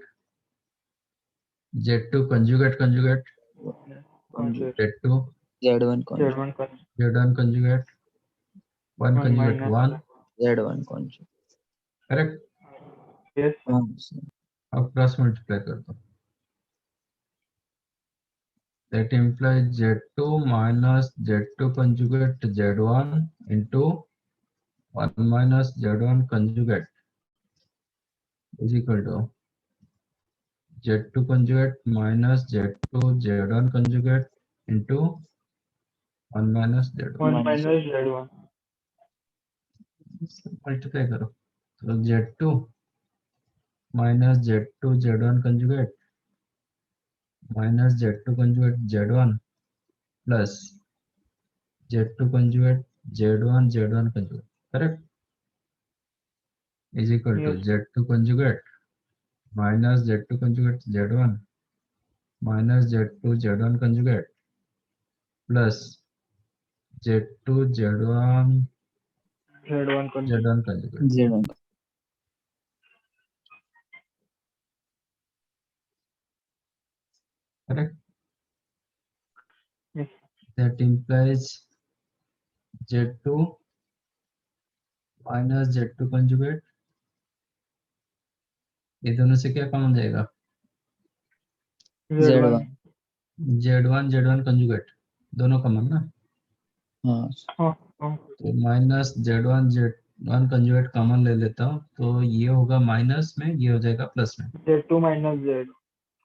Speaker 2: Z2 conjugate conjugate
Speaker 3: हाँ सर
Speaker 2: Z2
Speaker 4: Z1 कौन
Speaker 3: Z1 का
Speaker 2: Z1 conjugate 1
Speaker 3: 1
Speaker 2: conjugate
Speaker 3: minus
Speaker 2: 1,
Speaker 4: Z1 कौन सा?
Speaker 2: करेक्ट।
Speaker 3: यस
Speaker 4: हाँ सर।
Speaker 2: अब क्रॉस मल्टीप्लाई कर दो। That implies Z2 minus Z2 conjugate Z1 into 1 minus Z1 conjugate is equal to Z2 conjugate minus Z2 Z1 conjugate into 1 minus Z1।
Speaker 3: 1 minus Z1।
Speaker 2: Multiply करो तो Z2 minus Z2 Z1 conjugate minus Z2 conjugate Z1 plus Z2 conjugate Z1 Z1 conjugate, correct, is equal to
Speaker 3: Yes.
Speaker 2: Z2 conjugate minus Z2 conjugate Z1 minus Z2 Z1 conjugate plus Z2 Z1
Speaker 3: Z1 को
Speaker 2: Z1 conjugate,
Speaker 4: Z1
Speaker 2: correct।
Speaker 3: Yes.
Speaker 2: That implies Z2 minus Z2 conjugate, ये दोनों से क्या common जाएगा?
Speaker 3: Z1
Speaker 2: Z1 Z1 conjugate दोनों common ना,
Speaker 4: हाँ
Speaker 3: हाँ हाँ
Speaker 2: तो minus Z1 Z1 conjugate common ले लेता हूँ, तो ये होगा माइनस में, ये हो जाएगा प्लस में।
Speaker 3: Z2 minus Z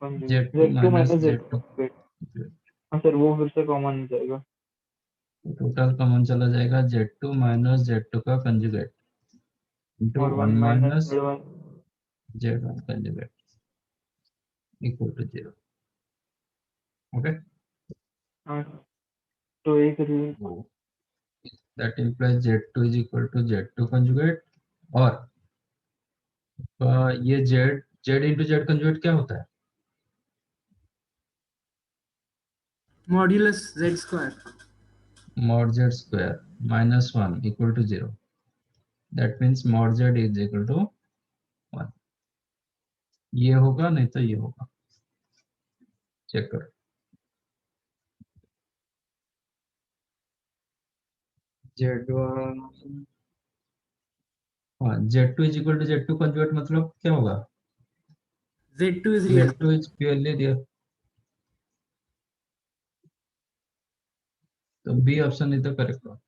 Speaker 2: Z2
Speaker 3: Z2
Speaker 2: minus
Speaker 3: minus
Speaker 2: Z2,
Speaker 3: Z2। हाँ सर वो फिर से कॉमन हो जाएगा।
Speaker 2: टोटल कॉमन चला जाएगा Z2 माइनस Z2 का कंजुगेट इंटू
Speaker 3: और
Speaker 2: 1
Speaker 3: 1 minus
Speaker 2: minus
Speaker 3: Z1।
Speaker 2: Z1 conjugate equal to 0। Okay,
Speaker 3: हाँ तो एक real
Speaker 2: that implies Z2 is equal to Z2 conjugate और ये Z z into z conjugate क्या होता है?
Speaker 8: Modulus z square.
Speaker 2: mod z square minus 1 equal to 0. That means mod z is equal to 1. ये होगा नहीं तो ये होगा, चेक करो। z1 हाँ z2 is equal to z2 conjugate मतलब क्या होगा?
Speaker 8: z2 is real।
Speaker 2: z2 is purely real। तो b option is the correct one.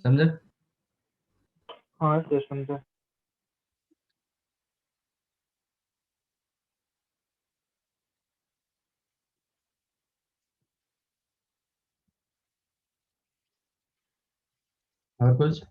Speaker 2: समझे?
Speaker 3: हाँ सर समझा।
Speaker 2: और कुछ?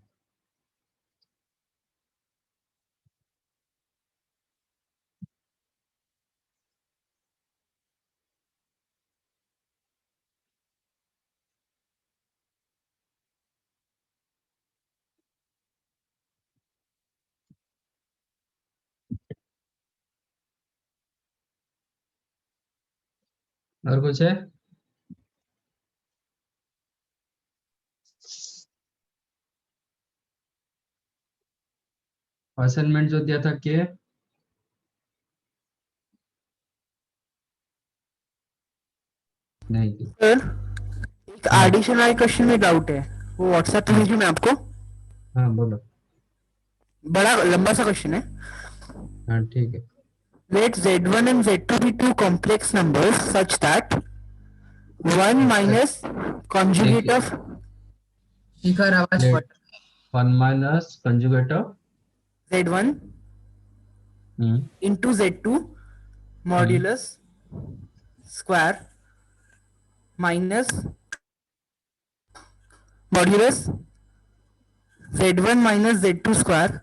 Speaker 2: और कुछ है? असाइनमेंट जो दिया था के नहीं की।
Speaker 8: सर एक एडिशनल क्वेश्चन में डाउट है, वो व्हाट्सएप पे भेजूं मैं आपको?
Speaker 2: हाँ बोलो।
Speaker 8: बड़ा लंबा सा क्वेश्चन है।
Speaker 2: हाँ ठीक है।
Speaker 8: Let z1 and z2 be two complex numbers such that 1 minus conjugate of
Speaker 6: शिखर आवाज
Speaker 2: Let
Speaker 6: फट
Speaker 2: 1 minus conjugate of
Speaker 8: z1 into z2 modulus square minus modulus z1 minus z2 square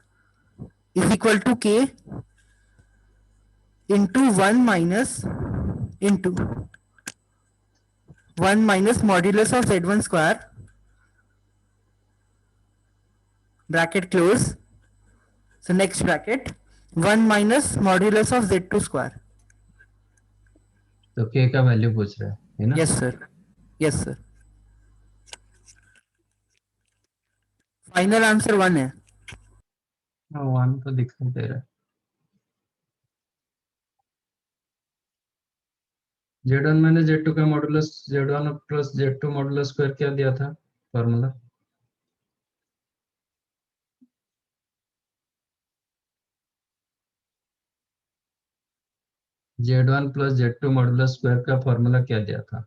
Speaker 8: is equal to k into 1 minus into 1 minus modulus of z1 square bracket close, so next bracket 1 minus modulus of z2 square।
Speaker 2: तो के का value पूछ रहा है ना?
Speaker 8: yes sir, yes sir, final answer 1 है।
Speaker 2: हाँ 1 तो दिखाई दे रहा है। z1 माइनस z2 का modulus z1 plus z2 modulus square क्या दिया था formula? z1 plus z2 modulus square का फॉर्मूला क्या दिया था?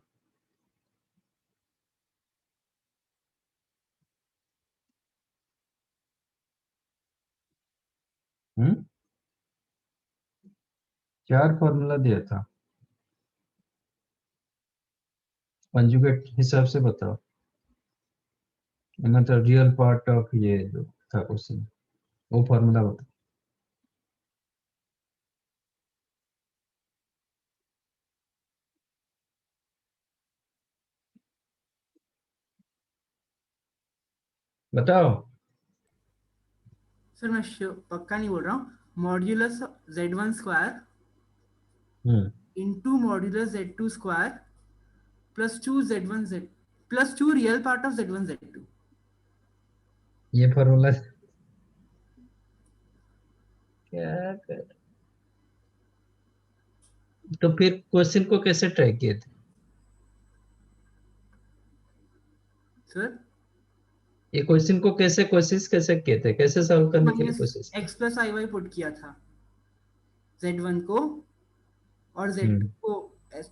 Speaker 2: चार फॉर्मूला दिया था, कंजुगेट हिसाब से बताओ, मतलब रियल पार्ट ऑफ ये जो था क्वेश्चन वो फॉर्मूला बताओ। बताओ।
Speaker 8: सर मैं पक्का नहीं बोल रहा हूँ। Modulus z1 square into modulus z2 square plus 2 z1 z plus 2 real part of z1 z2।
Speaker 2: ये फॉर्मूला क्या कर, तो फिर क्वेश्चन को कैसे ट्राई किए थे?
Speaker 8: सर
Speaker 2: ये क्वेश्चन को कैसे कोशिश कैसे किए थे, कैसे सॉल्व करने के लिए कोशिश की?
Speaker 8: x plus iy पुट किया था z1 को और z2 को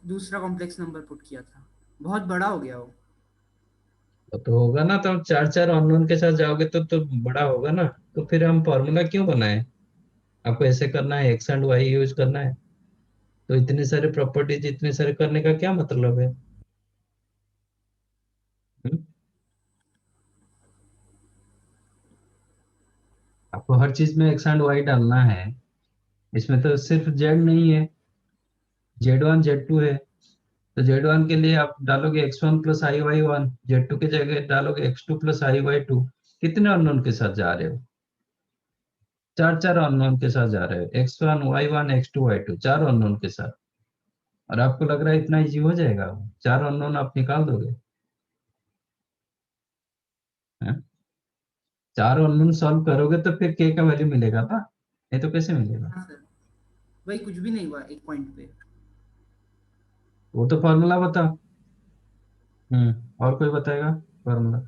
Speaker 8: दूसरा कॉम्प्लेक्स नंबर पुट किया था, बहुत बड़ा हो गया वो।
Speaker 2: तो होगा ना, तो चार चार अननोन के साथ जाओगे तो बड़ा होगा ना। तो फिर हम फॉर्मूला क्यों बनाए? आपको ऐसे करना है, एक्स एंड वाई यूज करना है, तो इतने सारे प्रॉपर्टीज इतने सारे करने का क्या मतलब है? आपको हर चीज में एक्स एंड वाई डालना है, इसमें तो सिर्फ जेड नहीं है, z1 z2 है। तो z1 के लिए आप डालोगे x1 plus i Y one, z2 की जगह डालोगे x2 plus i y two, कितने अननोन के साथ जा रहे हो? चार अननोन के साथ जा रहे हो, x1 y1 x2 y2, 4 unknown के साथ। और आपको लग रहा है इतना इजी हो जाएगा? 4 अननोन आप निकाल दोगे? हैं? 4 अननोन सॉल्व करोगे तो फिर k का वैल्यू मिलेगा ना, नहीं तो कैसे मिलेगा?
Speaker 8: हाँ सर, भाई कुछ भी नहीं हुआ एक पॉइंट पे।
Speaker 2: वो तो फॉर्मूला बता। और कोई बताएगा formula?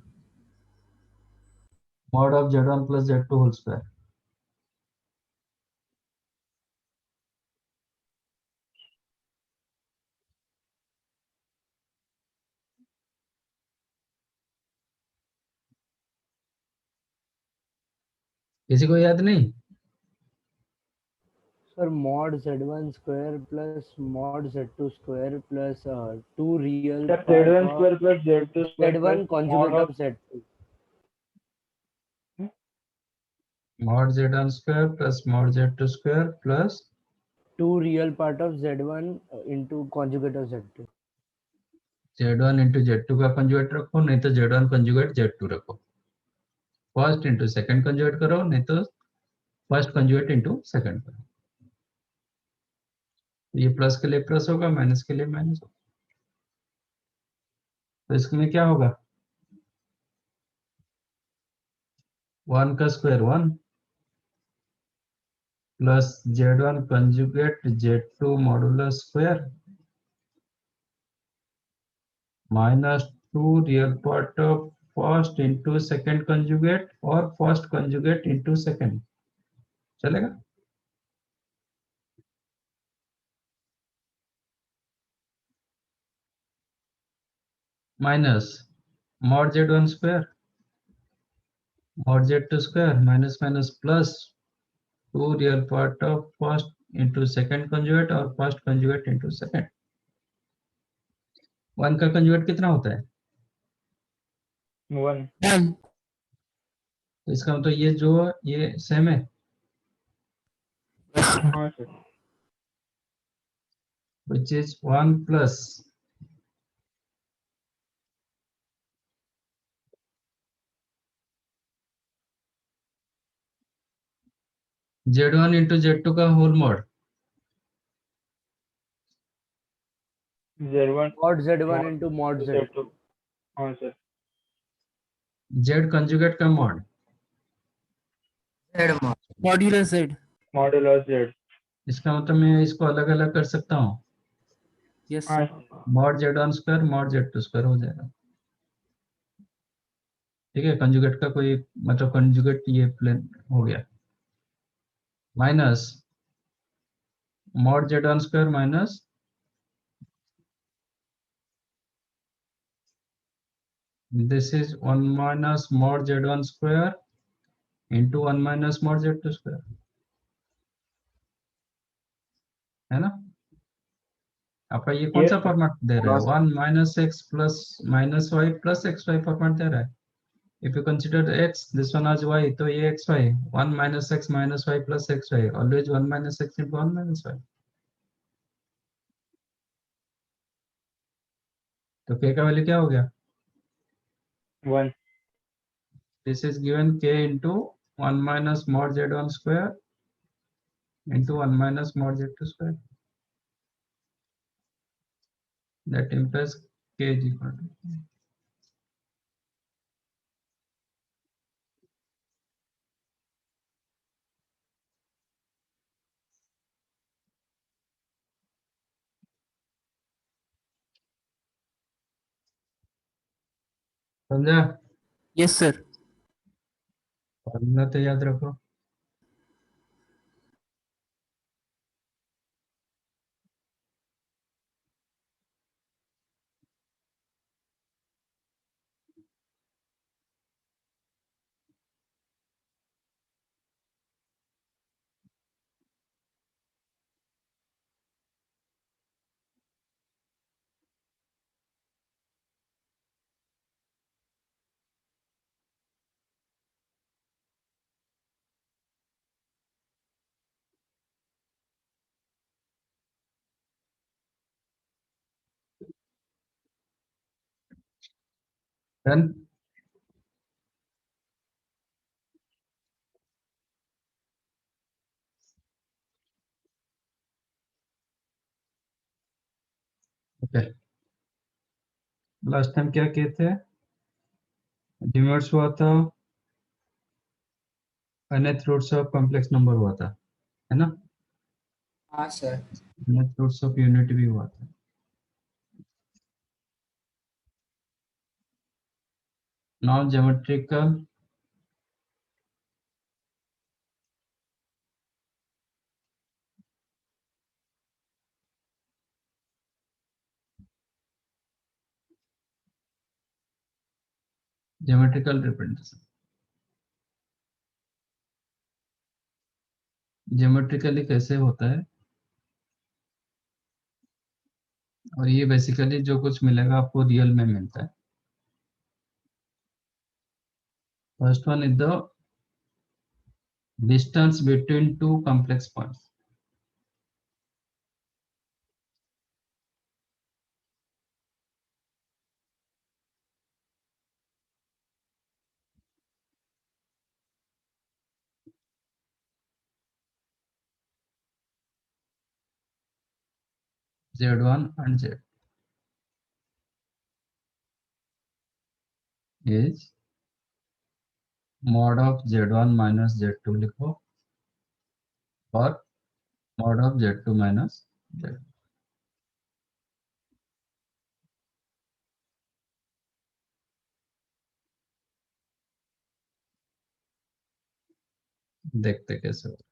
Speaker 2: Mod of z1 plus z2 whole square. किसी को याद नहीं?
Speaker 9: Sir mod z1 square plus mod z2 square plus 2 real
Speaker 3: sir z1 square plus z2 square
Speaker 9: z1
Speaker 3: plus
Speaker 9: conjugate of z2
Speaker 2: mod z1 square plus mod z2 square plus
Speaker 9: 2 real part of z1 into conjugate of z2।
Speaker 2: z1 into z2 का conjugate रखो, नहीं तो z1 conjugate z2 रखो। First into second conjugate करो, नहीं तो first conjugate into second करो। ये प्लस के लिए प्लस होगा, माइनस के लिए माइनस होगा। तो इसमें क्या होगा? 1 का square 1 plus z1 conjugate z2 modulus square minus 2 real part of first into second conjugate और फर्स्ट कंजुगेट इंटू सेकंड। चलेगा? Minus mod z1 square mod z2 square minus minus plus 2 real part of first into second conjugate और first conjugate into second. 1 का conjugate कितना होता है?
Speaker 3: 1।
Speaker 2: तो इसका मतलब ये जो ये सेम है,
Speaker 3: हाँ sir.
Speaker 2: which is 1 plus z1 into z2 का whole mod
Speaker 3: z1
Speaker 9: mod z1
Speaker 3: mod
Speaker 9: into mod z2।
Speaker 3: z2। हाँ सर।
Speaker 2: z कंजुगेट का mod
Speaker 6: Z mod।
Speaker 8: Modulus z।
Speaker 3: Modulus z।
Speaker 2: इसका मतलब मैं इसको अलग अलग कर सकता हूँ।
Speaker 8: यस
Speaker 3: हाँ
Speaker 8: sir.
Speaker 2: Mod z1 square mod z2 square हो जाएगा। ठीक है, कंजुगेट का कोई मतलब कंजुगेट ये प्लेन हो गया। Minus mod z1 square minus this is 1 minus mod z1 square into 1 minus mod z2 square, है ना? आपका ये कौन
Speaker 3: Yes,
Speaker 2: सा
Speaker 3: sir.
Speaker 2: फॉर्मेट दे रहा है?
Speaker 6: हाँ sir.
Speaker 2: 1 minus x plus minus y plus xy format दे रहा है। If you consider x, this one as y, तो ये xy 1 minus x minus y plus xy, always 1 minus x into 1 minus y। तो k का value क्या हो गया?
Speaker 3: 1।
Speaker 2: This is given k into 1 minus mod z1 square into 1 minus mod z2 square. That implies k is equal to समझा?
Speaker 8: Yes sir.
Speaker 2: Formula तो याद रखो। Done. Okay, last time क्या किए थे, डिनवर्स हुआ था, nth roots of complex number हुआ था, है ना,
Speaker 8: हाँ सर।
Speaker 2: nth रूट्स ऑफ यूनिट भी हुआ था। नाउ ज्योमेट्रिकल रिप्रेजेंटेशन, ज्योमेट्रिकली कैसे होता है, और ये बेसिकली जो कुछ मिलेगा आपको रियल में मिलता है। First one is the distance between two complex points. Z1 and Z is mod of Z1 minus Z2 लिखो, और mod of Z2 minus Z। देखते कैसे होता है।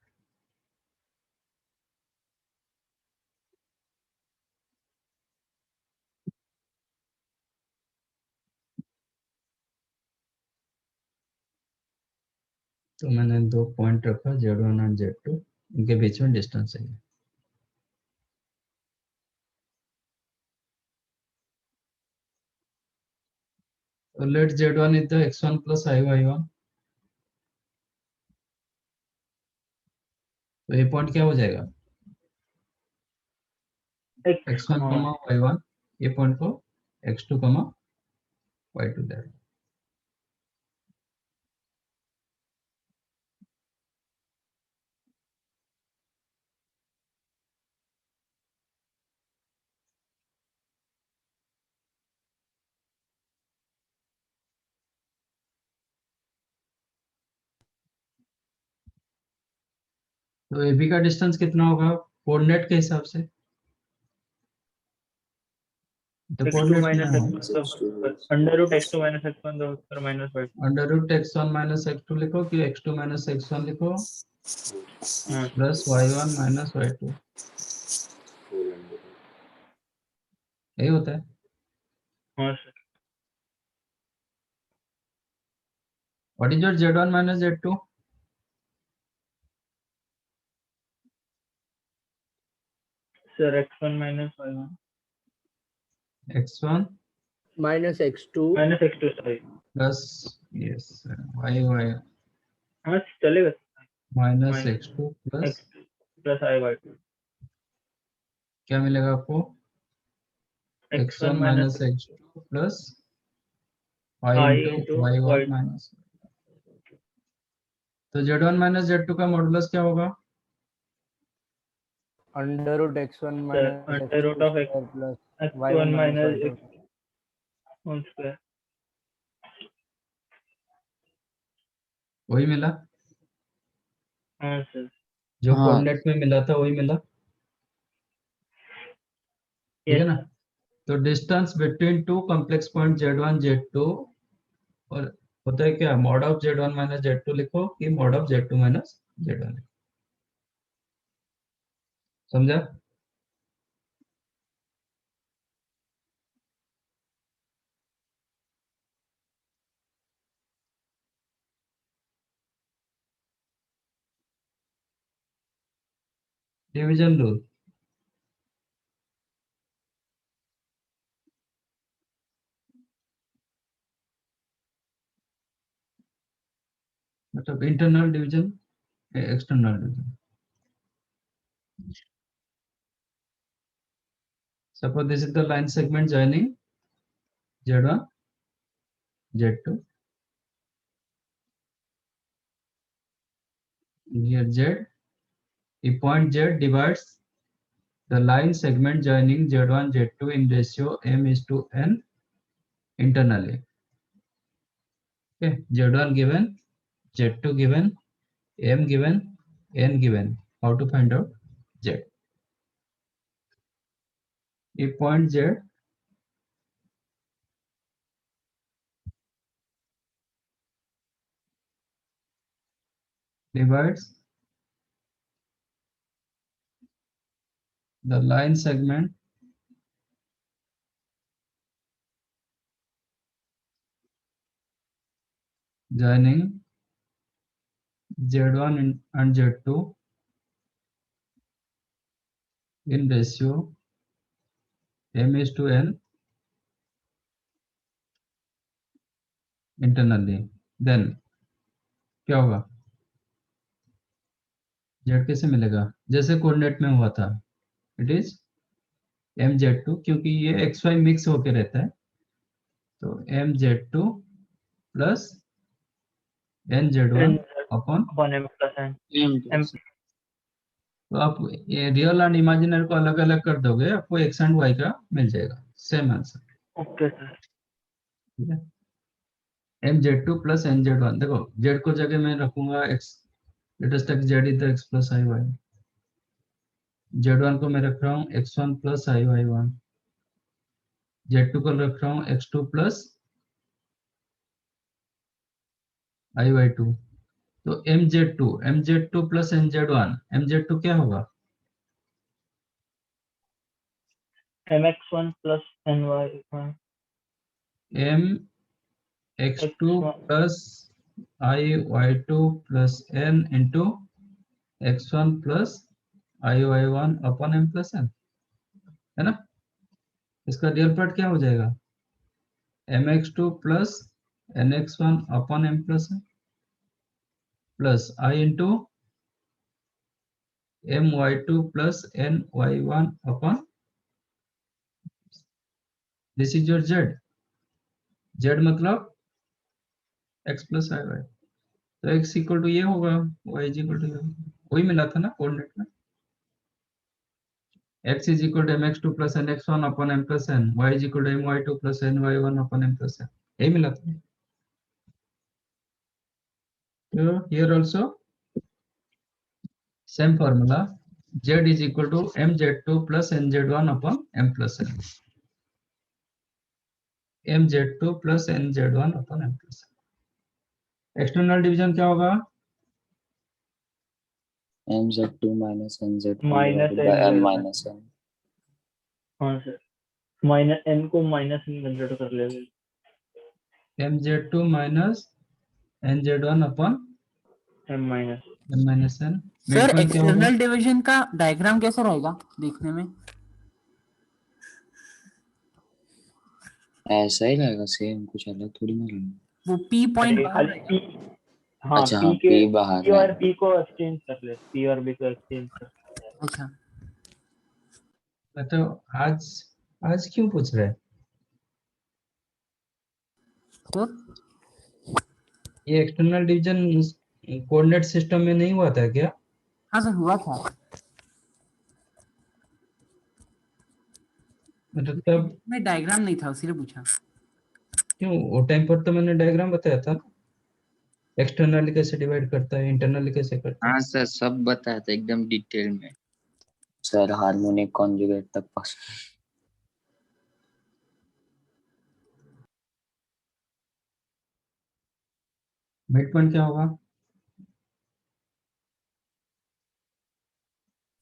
Speaker 2: तो मैंने 2 पॉइंट रखा Z1 और Z2, इनके बीच में डिस्टेंस है। तो late Z1 is the x1 plus i1, तो ये पॉइंट क्या हो जाएगा, x1, y1, ये पॉइंट को x2, y2 दे। तो AB का डिस्टेंस कितना होगा कोऑर्डिनेट के हिसाब से, तो
Speaker 3: x2
Speaker 2: कोऑर्डिनेट
Speaker 3: minus
Speaker 2: में
Speaker 3: x1 under root x2 minus x1 the whole square minus y2।
Speaker 2: Under root x1 minus x2 लिखो, कि x2 माइनस x1 लिखो,
Speaker 3: हाँ
Speaker 2: प्लस y1 माइनस y2, यही होता है।
Speaker 3: हाँ sir.
Speaker 2: What is your Z1 minus Z2,
Speaker 3: sir x1 minus y1
Speaker 2: x1
Speaker 9: minus x2
Speaker 3: minus x2 sorry।
Speaker 2: Plus yes y
Speaker 3: हाँ चलेगा।
Speaker 2: Minus
Speaker 3: minus
Speaker 2: x2 plus
Speaker 3: x plus i y2
Speaker 2: क्या मिलेगा आपको, x1 minus x2 plus y
Speaker 3: I
Speaker 2: into
Speaker 3: into
Speaker 2: y1
Speaker 3: y2
Speaker 2: minus. तो Z1 minus Z2 का modulus क्या होगा,
Speaker 9: under root x1
Speaker 3: sir
Speaker 9: minus
Speaker 3: under root
Speaker 9: x2
Speaker 3: of
Speaker 9: square plus
Speaker 3: x1
Speaker 9: y1 minus
Speaker 3: minus
Speaker 9: y2
Speaker 3: x1 square।
Speaker 2: वही मिला
Speaker 3: हाँ sir.
Speaker 2: जो
Speaker 4: हाँ
Speaker 2: coordinate में मिला था, वही मिला, ठीक है
Speaker 3: यस
Speaker 2: ना। तो distance between two complex point Z1 Z2, और होता है क्या, mod of Z1 minus Z2 लिखो, कि mod of Z2 minus Z1 लिखो, समझा। डिवीजन रूल, मतलब internal division, external division. Suppose this is the line segment joining Z1 Z2, here Z, the point Z divides the line segment joining Z1 Z2 in ratio m:n internally. Okay, Z1 given, Z2 given, m given, n given. How to find out Z? If point Z divides the line segment joining Z1 and Z2 in ratio m:n internally, then क्या होगा? Z कैसे मिलेगा? जैसे coordinate में हुआ था, it is mz2, क्योंकि ये xy मिक्स होके रहता है, तो mz2 plus nz1 upon
Speaker 3: m plus n.
Speaker 5: M
Speaker 2: तो आप ये रियल एंड इमेजिनरी को अलग अलग कर दोगे, आपको x एंड y का मिल जाएगा, सेम आंसर.
Speaker 3: Okay sir.
Speaker 2: ठीक है, mz2 प्लस nz1. देखो z को जगह में रखूंगा x, let us take z is the x plus iy. z1 को मैं रख रहा हूँ x1 प्लस iy1. z2 को रख रहा हूँ x2 प्लस iy2. तो mz2 प्लस nz1, mz2 क्या होगा?
Speaker 3: mx1 plus ny1.
Speaker 2: mx2 plus iy2 plus n into x1 plus iy1 upon m plus n, है ना? इसका रियल पार्ट क्या हो जाएगा? mx2 plus nx1 upon m plus n plus I into my2 plus ny1 upon, this is your z. z मतलब x plus iy. तो x equal to ये होगा, y इज इक्वल टू, वही मिला था ना कोऑर्डिनेट में. x is equal to mx2 plus nx1 upon m plus n, y is equal to my2 plus ny1 upon m plus n, यही मिला था. तो here also same formula, z is equal to mz2 plus nz1 upon m plus n, mz2 plus nz1 upon m plus n. External division क्या होगा?
Speaker 4: mz2 minus nz2
Speaker 3: Minus
Speaker 4: divided by m
Speaker 3: nz1.
Speaker 4: minus n.
Speaker 3: हाँ sir, minus n को minus में consider कर लेंगे.
Speaker 2: mz2 minus nz1 upon
Speaker 3: m minus.
Speaker 2: m minus n.
Speaker 8: Sir external division का diagram कैसा रहेगा देखने में?
Speaker 4: ऐसा ही रहेगा, सेम, कुछ अलग थोड़ी ना रहेगा.
Speaker 8: वो P पॉइंट
Speaker 3: खाली p, हाँ
Speaker 4: अच्छा,
Speaker 3: p
Speaker 4: हाँ,
Speaker 3: के
Speaker 4: P बाहर
Speaker 3: p और
Speaker 4: है.
Speaker 3: p को एक्सचेंज कर ले, p और b को एक्सचेंज कर.
Speaker 8: अच्छा,
Speaker 2: तो आज क्यों पूछ रहे हैं?
Speaker 8: तो
Speaker 2: ये एक्सटर्नल डिवीजन कोऑर्डिनेट सिस्टम में नहीं हुआ था क्या?
Speaker 8: हाँ सर हुआ था.
Speaker 2: मतलब तब
Speaker 8: मैं डायग्राम नहीं था इसीलिए पूछा.
Speaker 2: क्यों? वो टाइम पर तो मैंने डायग्राम बताया था, एक्सटर्नली कैसे डिवाइड करता है, इंटरनली कैसे करता है.
Speaker 10: हाँ सर, सब बताया था एकदम डिटेल में.
Speaker 4: सर हार्मोनिक कॉन्जुगेट तक पास.
Speaker 2: मिड पॉइंट क्या होगा?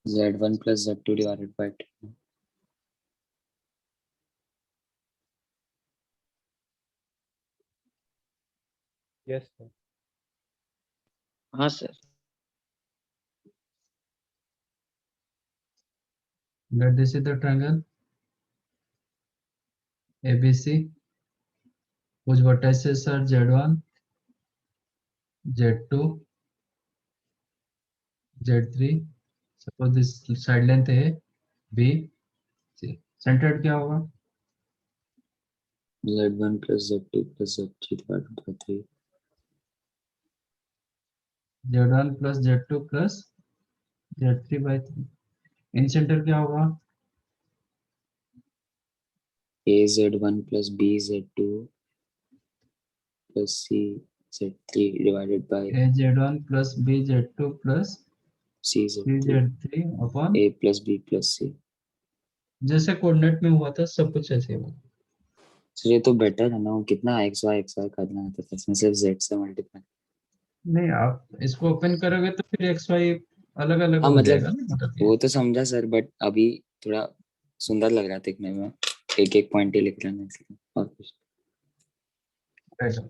Speaker 4: z1 plus z2 divided by 2.
Speaker 9: Yes sir.
Speaker 10: हाँ sir.
Speaker 2: That this is the triangle ABC, whose vertices are Z1, Z2, Z3. Suppose this side length है B. Centered क्या होगा?
Speaker 4: z1 plus z2 plus z3 divided by 3.
Speaker 2: Z1 plus Z2 plus Z3 by 3. In centre क्या होगा?
Speaker 4: AZ1 plus BZ2 plus CZ3 divided by
Speaker 2: AZ1 plus BZ2 plus
Speaker 4: CZ3
Speaker 2: CZ3 upon
Speaker 4: A plus B plus C।
Speaker 2: जैसे coordinate में हुआ था सब कुछ ऐसे हुआ।
Speaker 4: सर ये तो बेटर है ना, वो कितना XY करना होता था, इसमें सिर्फ Z से मल्टीप्लाई।
Speaker 2: नहीं, आप इसको ओपन करोगे तो फिर एक्स वाई अलग अलग
Speaker 4: हाँ
Speaker 2: हो
Speaker 4: मतलब
Speaker 2: जाएगा ना, मतलब ये।
Speaker 4: वो तो समझा सर, बट अभी थोड़ा सुंदर लग रहा था दिखने में, एक एक पॉइंट ही लिख रहा है इसलिए, और कुछ।
Speaker 2: रहेगा।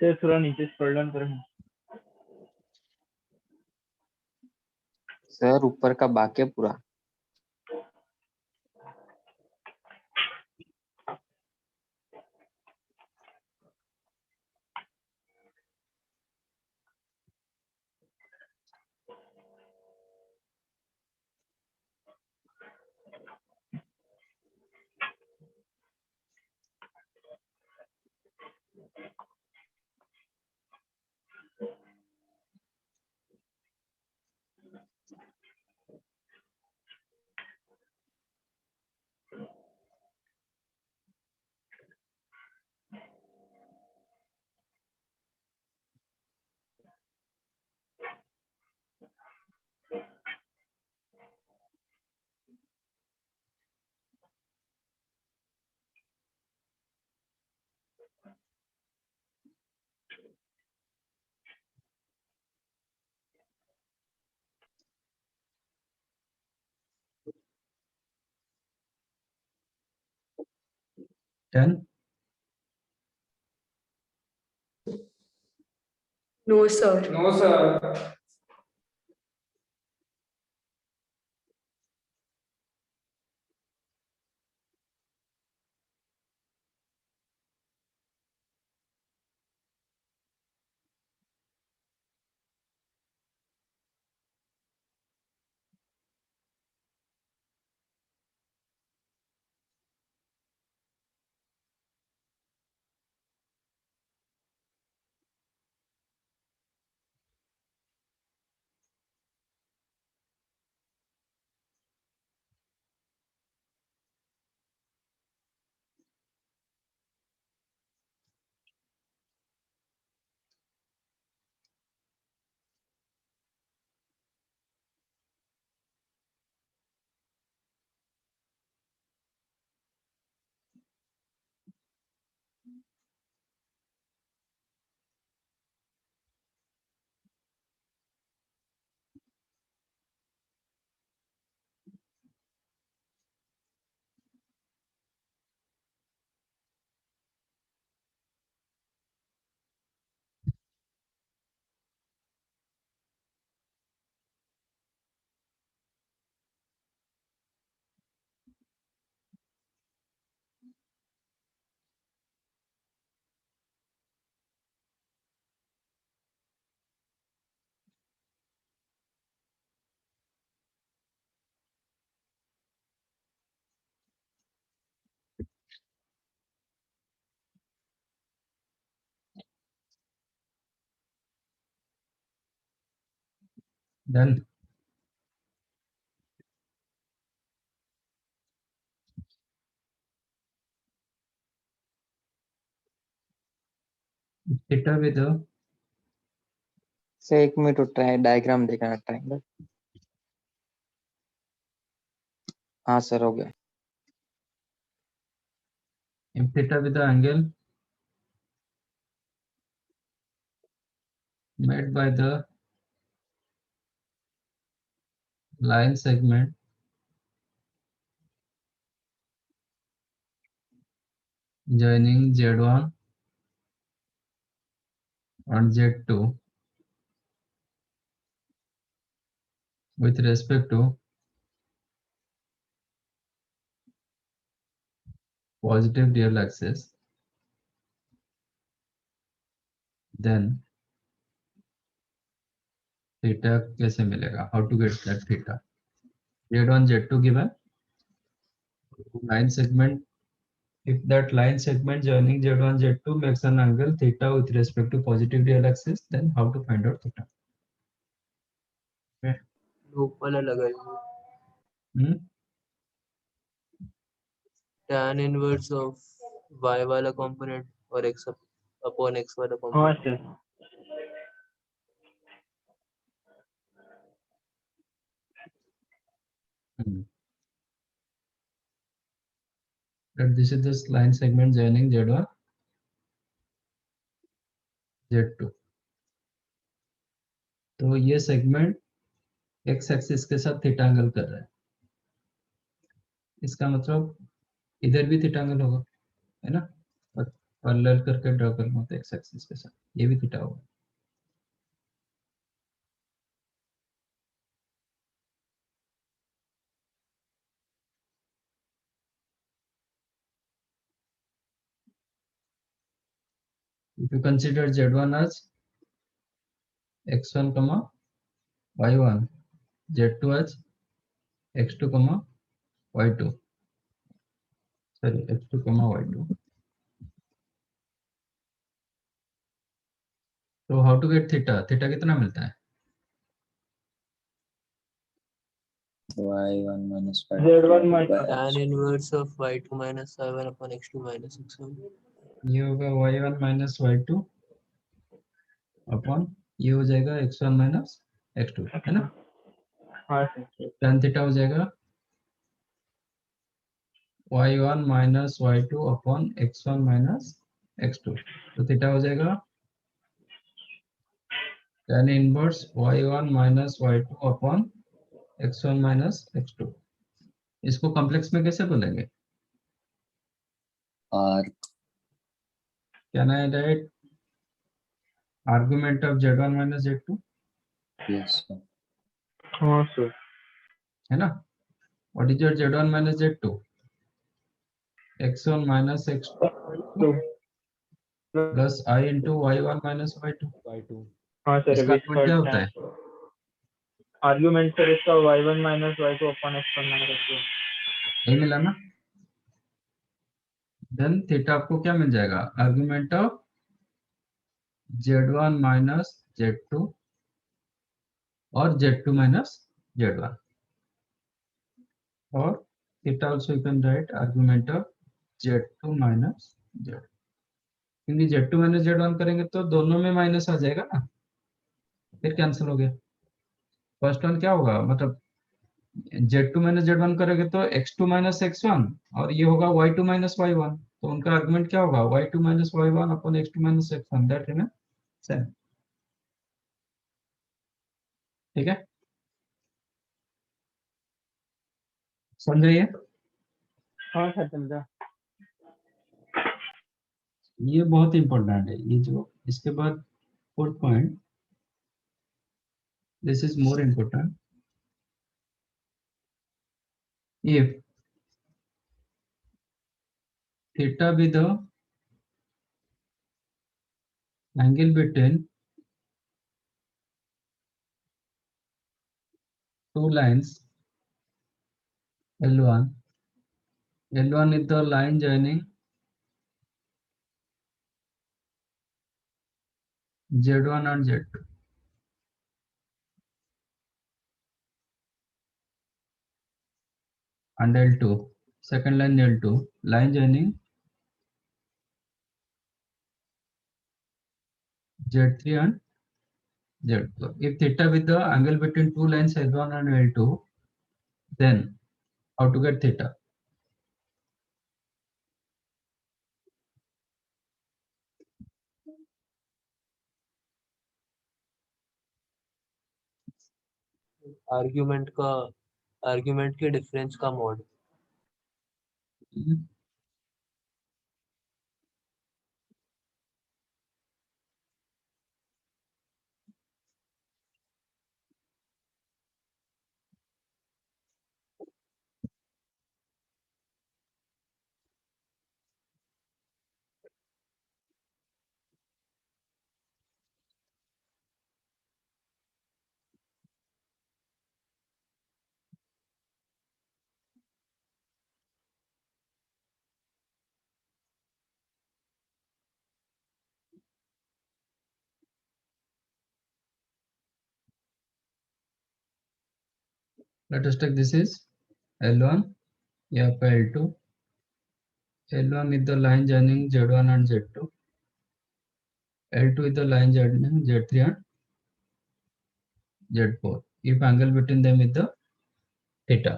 Speaker 3: सर थोड़ा नीचे स्क्रॉल डाउन करें।
Speaker 10: सर ऊपर का बाकी है पूरा।
Speaker 2: Done.
Speaker 11: No, sir.
Speaker 3: No sir.
Speaker 2: Done. Theta भी दो।
Speaker 10: सर एक मिनट ट्राई डायग्राम देखना ट्रायंगल। हाँ सर हो गया।
Speaker 2: Theta with the angle made by the line segment joining Z1 and Z2 with respect to positive real axis, then theta कैसे मिलेगा? How to get that theta? Z1 Z2 given line segment. If that line segment joining Z1 Z2 makes an angle theta with respect to positive real axis, then how to find out theta?
Speaker 5: Loop वाला लगाइए tan inverse of y वाला component और x upon x वाला
Speaker 3: हाँ
Speaker 5: component.
Speaker 3: Sir
Speaker 2: That this is this line segment joining Z1 Z2. तो ये segment x axis के साथ थीटा एंगल कर रहा है, इसका मतलब इधर भी थीटा एंगल होगा, है ना? पैरेलल करके ड्रा करना होता है x एक्सिस के साथ, ये भी थीटा होगा. If you consider Z1 as x1, y1, Z2 as x2, y2. Sorry, x2, y2. So how to get theta? Theta कितना मिलता है?
Speaker 4: y1 minus
Speaker 3: Z1
Speaker 4: y2
Speaker 3: minus
Speaker 5: tan inverse of y2 minus y1 upon x2 minus x1.
Speaker 2: ये होगा y1 minus y2 upon ये हो जाएगा x1 minus x2, है ना?
Speaker 3: हाँ सर
Speaker 2: tan थीटा हो जाएगा y1 minus y2 upon x1 minus x2. तो थीटा हो जाएगा tan inverse y1 minus y2 upon x1 minus x2. इसको कॉम्प्लेक्स में कैसे बोलेंगे?
Speaker 4: r
Speaker 2: Can I write argument of z1 minus z2?
Speaker 4: yes sir.
Speaker 3: हाँ सर
Speaker 2: है ना? What is your z1 minus z2? x1 minus x2
Speaker 3: तो
Speaker 2: plus I into y1 minus y2.
Speaker 3: हाँ sir
Speaker 2: इसका
Speaker 3: विच
Speaker 2: argument क्या होता है?
Speaker 3: आर्ग्यूमेंट सर इसका y1 minus y2 upon x1 minus x2.
Speaker 2: नहीं मिला ना? Then थीटा आपको क्या मिल जाएगा? Argument of z1 minus z2 और z2 minus z1. और theta also you can write argument of z2 minus z. क्योंकि z2 minus z1 करेंगे तो दोनों में माइनस आ जाएगा ना, फिर कैंसिल हो गया. फर्स्ट वन क्या होगा, मतलब z2 minus z1 करोगे तो x2 minus x1 और ये होगा y2 minus y1. तो उनका आर्गुमेंट क्या होगा? y2 minus y1 upon x2 minus x1. That है ना सेम. ठीक है, समझ रही है?
Speaker 3: हाँ सर समझा.
Speaker 2: ये बहुत इंपॉर्टेंट है. ये जो इसके बाद fourth point, this is more important. If theta be the angle between two lines L1 is the line joining Z1 and Z2. And L2, second line L2, line joining Z3 and Z2. If theta with the angle between two lines L1 and L2, then how to get theta?
Speaker 5: Argument के difference का mod.
Speaker 2: Let us take this is L1, यहाँ पे L2. L1 is the line joining Z1 and Z2. L2 is the line joining Z3 and Z4. If angle between them is the theta,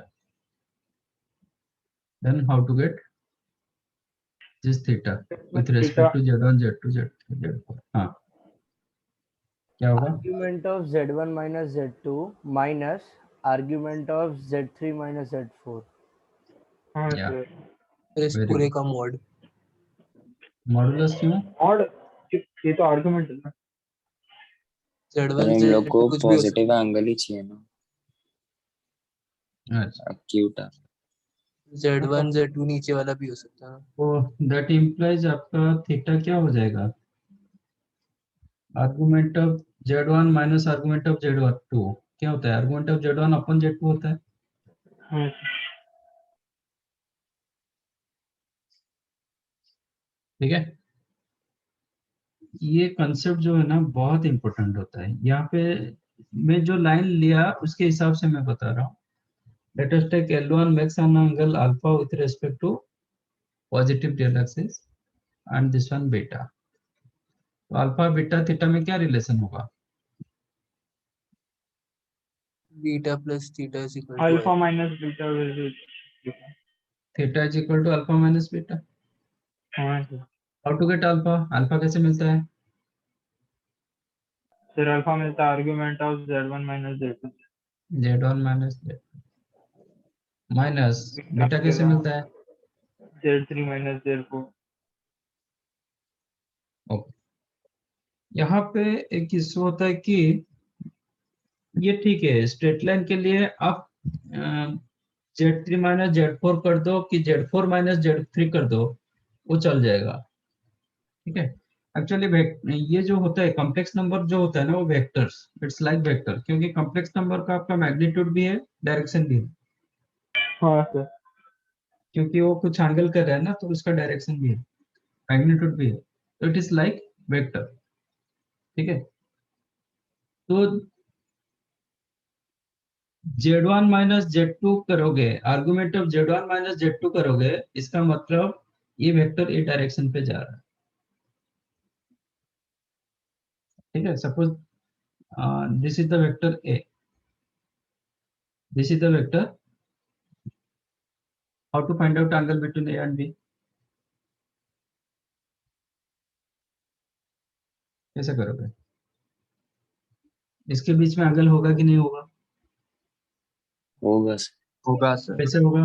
Speaker 2: then how to get this theta with respect to Z1, Z2, Z3, Z4? हाँ, क्या होगा?
Speaker 9: Argument of Z1 minus Z2 minus argument of Z3 minus Z4.
Speaker 3: हाँ
Speaker 2: Yeah.
Speaker 3: Sir.
Speaker 5: फिर इस
Speaker 2: Very
Speaker 5: पूरे
Speaker 2: good.
Speaker 5: का mod.
Speaker 2: Modulus क्यों?
Speaker 3: और ये तो आर्गुमेंट है ना.
Speaker 4: पर
Speaker 5: Z1
Speaker 4: हम
Speaker 5: से
Speaker 4: लोग को
Speaker 5: कुछ भी हो
Speaker 4: पॉजिटिव
Speaker 5: सकता है।
Speaker 4: एंगल ही चाहिए ना,
Speaker 2: अच्छा.
Speaker 4: एक्यूट।
Speaker 5: Z1 Z2 नीचे वाला भी हो सकता है।
Speaker 2: तो that implies आपका थीटा क्या हो जाएगा? Argument of Z1 minus argument of Z2 क्या होता है? Argument of Z1 upon Z2 होता है.
Speaker 3: हाँ.
Speaker 2: ठीक है, ये कंसेप्ट जो है ना बहुत इंपॉर्टेंट होता है. यहाँ पे मैं जो लाइन लिया उसके हिसाब से मैं बता रहा हूँ. Let us take L1 makes an angle alpha with respect to positive del axis and this one beta. तो अल्फा बीटा थीटा में क्या रिलेशन होगा?
Speaker 5: Beta plus theta is equal to
Speaker 3: alpha minus beta will be
Speaker 2: theta is equal to alpha minus beta.
Speaker 3: हाँ sir.
Speaker 2: How to get alpha? Alpha कैसे मिलता है?
Speaker 3: Sir alpha मिलता है argument of Z1 minus Z2.
Speaker 2: Z1 minus minus beta कैसे मिलता है?
Speaker 3: Z3 minus Z4.
Speaker 2: Okay, यहाँ पे एक इशू होता है कि ये ठीक है स्ट्रेट लाइन के लिए आप Z3 माइनस Z4 कर दो कि Z4 माइनस Z3 कर दो, वो चल जाएगा. ठीक है, एक्चुअली ये जो होता है कॉम्प्लेक्स नंबर जो होता है ना वो वेक्टर्स, इट्स लाइक वेक्टर, क्योंकि कॉम्प्लेक्स नंबर का आपका मैग्नीट्यूड भी है, डायरेक्शन भी है.
Speaker 3: हाँ सर.
Speaker 2: क्योंकि वो कुछ एंगल कर रहा है ना, तो उसका डायरेक्शन भी है, मैग्नीट्यूड भी है. तो इट इज लाइक वेक्टर. ठीक है, तो Z1 माइनस Z2 करोगे, argument of Z1 minus Z2 करोगे, इसका मतलब ये वेक्टर ए डायरेक्शन पे जा रहा है. ठीक है, suppose this is the vector A, this is the vector. How to find out angle between A and B? कैसे करोगे? इसके बीच में एंगल होगा कि नहीं होगा?
Speaker 4: होगा सर।
Speaker 2: कैसे होगा?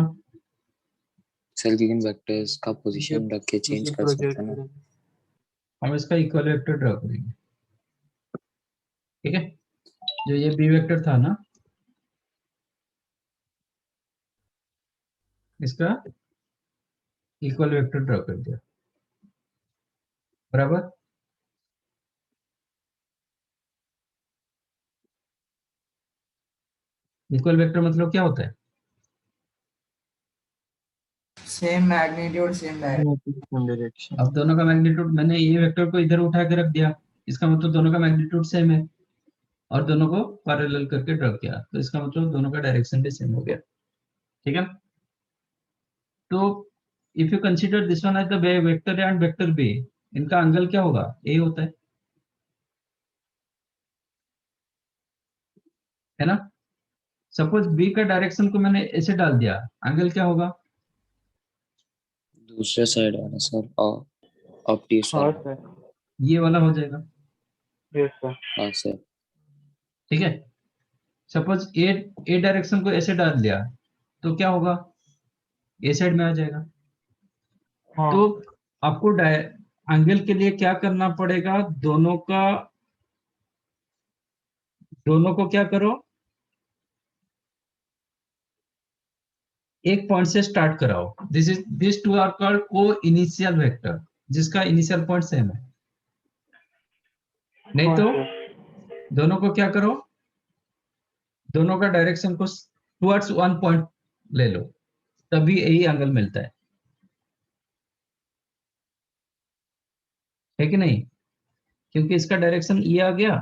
Speaker 4: सर क्योंकि वेक्टर्स का पोजीशन रख के चेंज कर सकते हैं ना।
Speaker 2: हम इसका इक्वल वेक्टर ड्रॉ करेंगे. ठीक है, जो ये बी वेक्टर था ना, इसका इक्वल वेक्टर ड्रॉ कर दिया. बराबर. इक्वल वेक्टर मतलब क्या होता है?
Speaker 6: Same magnitude same direction.
Speaker 2: अब दोनों का मैग्नीट्यूड, मैंने ये वेक्टर को इधर उठा के रख दिया, इसका मतलब दोनों का मैग्नीट्यूड सेम है, और दोनों को पैरेलल करके ड्रॉ किया, तो इसका मतलब दोनों का डायरेक्शन भी सेम हो गया. ठीक है, तो if you consider this one as the vector A and vector B, इनका एंगल क्या होगा? ए होता है ना. सपोज बी का डायरेक्शन को मैंने ऐसे डाल दिया, एंगल क्या होगा?
Speaker 4: दूसरे साइड वाला सर, ऑब्ट्यूस
Speaker 3: हाँ
Speaker 4: वाला.
Speaker 3: सर.
Speaker 2: ये वाला हो जाएगा.
Speaker 3: Yes sir.
Speaker 4: हाँ सर.
Speaker 2: ठीक है, सपोज ए डायरेक्शन को ऐसे डाल दिया तो क्या होगा, ए साइड में आ जाएगा।
Speaker 3: हाँ
Speaker 2: तो आपको एंगल के लिए क्या करना पड़ेगा, दोनों को क्या करो, एक पॉइंट से स्टार्ट कराओ। दिस टू आर कॉल्ड को इनिशियल वेक्टर, जिसका इनिशियल पॉइंट सेम है। नहीं
Speaker 3: हाँ
Speaker 2: तो
Speaker 3: सर
Speaker 2: दोनों को क्या करो, दोनों का डायरेक्शन को टुवर्ड्स वन पॉइंट ले लो, तभी यही एंगल मिलता है कि नहीं? क्योंकि इसका डायरेक्शन ये आ गया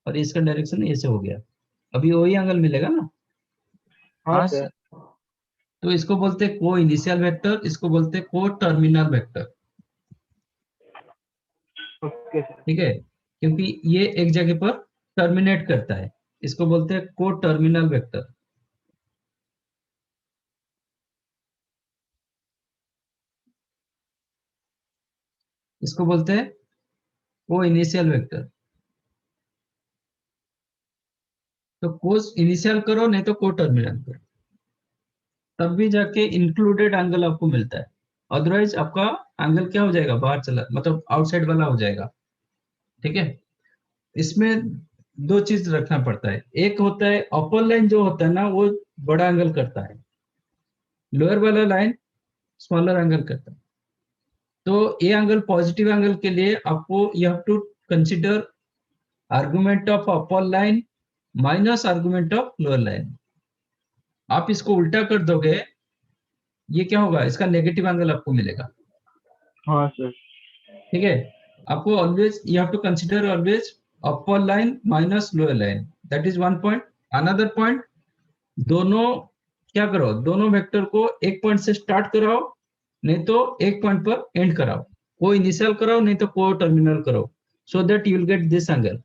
Speaker 2: और इसका डायरेक्शन ऐसे हो गया, अभी वही एंगल मिलेगा ना।
Speaker 3: हाँ
Speaker 4: हाँ
Speaker 3: सर
Speaker 4: सर।
Speaker 2: तो इसको बोलते हैं को इनिशियल वेक्टर, इसको बोलते हैं को टर्मिनल वेक्टर।
Speaker 3: ओके सर
Speaker 2: ठीक है, क्योंकि ये एक जगह पर टर्मिनेट करता है, इसको बोलते हैं को टर्मिनल वेक्टर। इसको बोलते हैं को इनिशियल वेक्टर। तो को इनिशियल करो, नहीं तो को टर्मिनल करो, तब भी जाके इंक्लूडेड एंगल आपको मिलता है। अदरवाइज आपका एंगल क्या हो जाएगा, बाहर चला, मतलब आउटसाइड वाला हो जाएगा। ठीक है, इसमें दो चीज रखना पड़ता है। एक होता है अपर लाइन जो होता है ना, वो बड़ा एंगल करता है, लोअर वाला लाइन स्मॉलर एंगल करता है। तो ये एंगल, पॉजिटिव एंगल के लिए आपको you have to consider argument of upper line minus argument of lower line. आप इसको उल्टा कर दोगे, ये क्या होगा, इसका नेगेटिव एंगल आपको मिलेगा।
Speaker 3: हाँ सर
Speaker 2: ठीक है, आपको always you have to consider always upper line minus lower line, that is one point. Another point, दोनों क्या करो, दोनों वेक्टर को एक पॉइंट से स्टार्ट कराओ, नहीं तो एक पॉइंट पर एंड कराओ। को इनिशियल कराओ, नहीं तो को टर्मिनल करो, so that you will get this angle.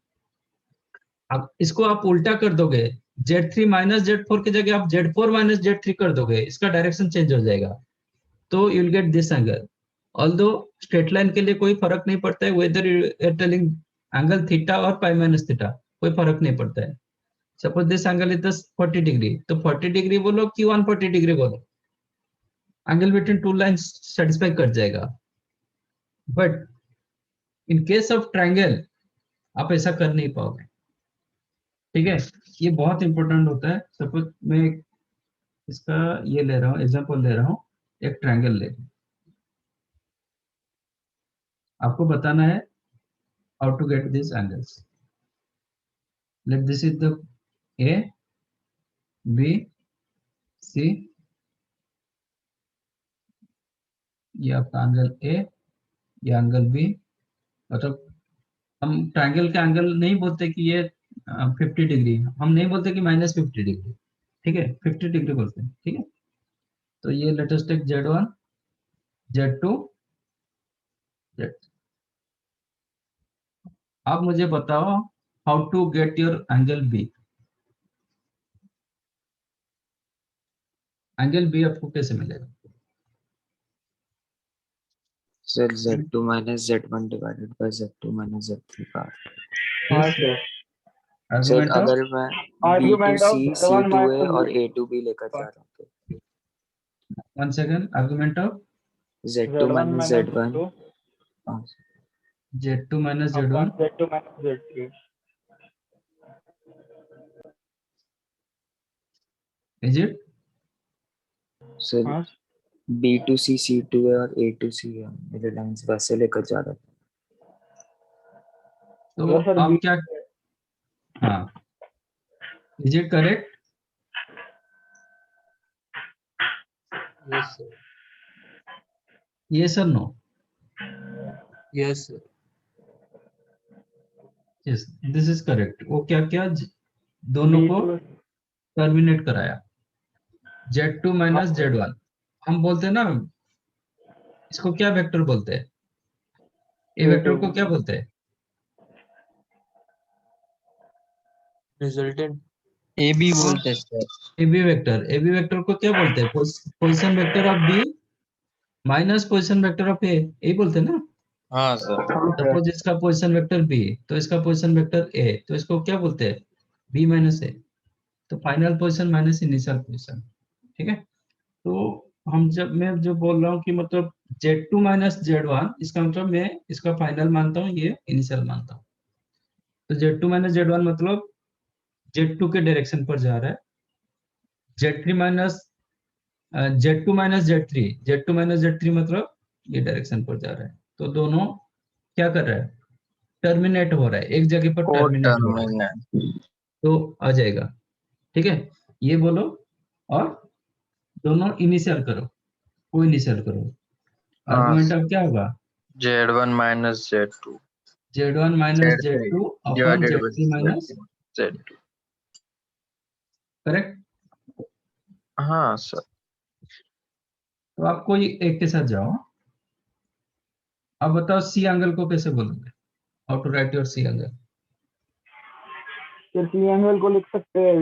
Speaker 2: अब इसको आप उल्टा कर दोगे, Z3 माइनस Z4 की जगह आप Z4 माइनस Z3 कर दोगे, इसका डायरेक्शन चेंज हो जाएगा, तो you will get this angle. Although straight line के लिए कोई फर्क नहीं पड़ता है, whether you are telling angle theta और पाई माइनस थीटा, कोई फर्क नहीं पड़ता है। Suppose this angle is 40 degree, तो 40 डिग्री बोलो कि 140 डिग्री बोलो, angle between two lines satisfy कर जाएगा। But in case of triangle आप ऐसा कर नहीं पाओगे। ठीक है, ये बहुत इंपॉर्टेंट होता है। सपोज मैं इसका ये ले रहा हूँ, एग्जांपल ले रहा हूँ, एक ट्रायंगल ले, आपको बताना है how to get this angles. Let this is the A B C, ये आपका एंगल ए, ये एंगल बी। मतलब हम ट्रायंगल का एंगल नहीं बोलते कि ये 50 डिग्री, हम नहीं बोलते कि -50 डिग्री, ठीक है, 50 डिग्री बोलते हैं। ठीक है, तो ये late us take Z1 Z2 Z। आप मुझे बताओ how to get your angle B. Angle B आपको कैसे मिलेगा?
Speaker 4: Sir Z2 minus Z1 divided by Z2 minus Z3 का।
Speaker 3: हाँ सर
Speaker 4: सर
Speaker 2: आर्गुमेंट ऑफ
Speaker 4: अगर मैं
Speaker 3: argument of
Speaker 4: B2C
Speaker 3: Z1
Speaker 4: C2A और
Speaker 3: माइनस
Speaker 4: A2B लेकर जा रहा हूँ तो
Speaker 2: 1 second, argument of
Speaker 4: Z2
Speaker 3: Z1
Speaker 4: minus
Speaker 3: minus
Speaker 4: Z1।
Speaker 3: Z2
Speaker 4: हाँ
Speaker 2: Z2 minus
Speaker 3: upon
Speaker 2: Z1
Speaker 3: Z2 minus Z3।
Speaker 2: Is it?
Speaker 4: Sir
Speaker 3: हाँ
Speaker 4: B2C C2A और A2C मेरे लाइंस वैसे लेकर जा रहा था।
Speaker 2: तो
Speaker 3: हेलो सर
Speaker 2: आप क्या, हाँ, is it correct?
Speaker 5: Yes, sir.
Speaker 2: yes or no?
Speaker 5: Yes, sir.
Speaker 2: yes, this is correct। वो क्या क्या दोनों को टर्मिनेट कराया, Z2 माइनस Z1। हम बोलते हैं ना, इसको क्या वेक्टर बोलते हैं, ए वेक्टर को क्या बोलते हैं?
Speaker 5: Resultant.
Speaker 10: ए बी बोलते हैं सर।
Speaker 2: एबी वेक्टर को क्या बोलते हैं? Position vector of B minus position vector of A, यही बोलते हैं ना।
Speaker 10: हाँ सर।
Speaker 2: सपोज इसका पोजीशन वेक्टर बी, तो इसका पोजीशन वेक्टर ए, तो इसको क्या बोलते हैं? बी माइनस ए, तो final position minus initial position, ठीक है। तो मैं जो बोल रहा हूँ कि मतलब Z2 माइनस Z1, इसका मतलब मैं इसका फाइनल मानता हूँ, ये इनिशियल मानता हूँ। तो Z2 माइनस Z1 मतलब Z2 के डायरेक्शन पर जा रहा है, Z2 माइनस Z3 मतलब ये डायरेक्शन पर जा रहा है। तो दोनों क्या कर रहा है, टर्मिनेट हो रहा है, एक जगह पर टर्मिनेट हो रहा है,
Speaker 10: कोटर्मिनेट।
Speaker 2: तो आ जाएगा, ठीक है। ये बोलो और दोनों इनिशियल करो, को इनिशियल करो।
Speaker 10: हाँ
Speaker 2: आर्गुमेंट अब क्या होगा,
Speaker 10: Z1 minus Z2
Speaker 2: Z1 minus
Speaker 10: Z3
Speaker 2: Z2 upon
Speaker 10: divided by
Speaker 2: Z3 minus
Speaker 10: Z2।
Speaker 2: Correct.
Speaker 10: हाँ सर।
Speaker 2: तो आप कोई एक के साथ जाओ, अब बताओ सी एंगल को कैसे बोलोगे, how to write your C angle.
Speaker 3: फिर सी एंगल को लिख सकते हैं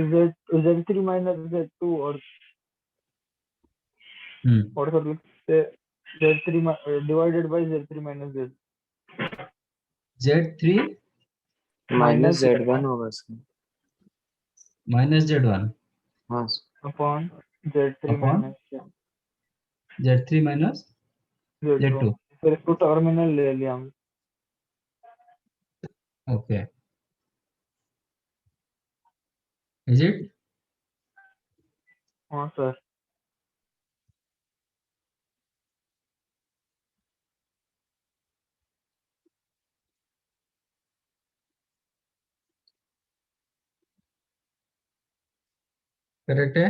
Speaker 3: Z3 माइनस Z2 और सर लिख सकते हैं Z3 divided by Z3 minus
Speaker 2: Z3
Speaker 4: minus Z1 होगा इसमें।
Speaker 2: माइनस Z1
Speaker 4: हाँ
Speaker 3: upon Z3
Speaker 2: upon
Speaker 3: minus
Speaker 2: Z3 minus Z2।
Speaker 3: फिर इसको टर्मिनल ले लिया हम।
Speaker 2: Okay, is it?
Speaker 3: हाँ सर।
Speaker 2: करेक्ट है?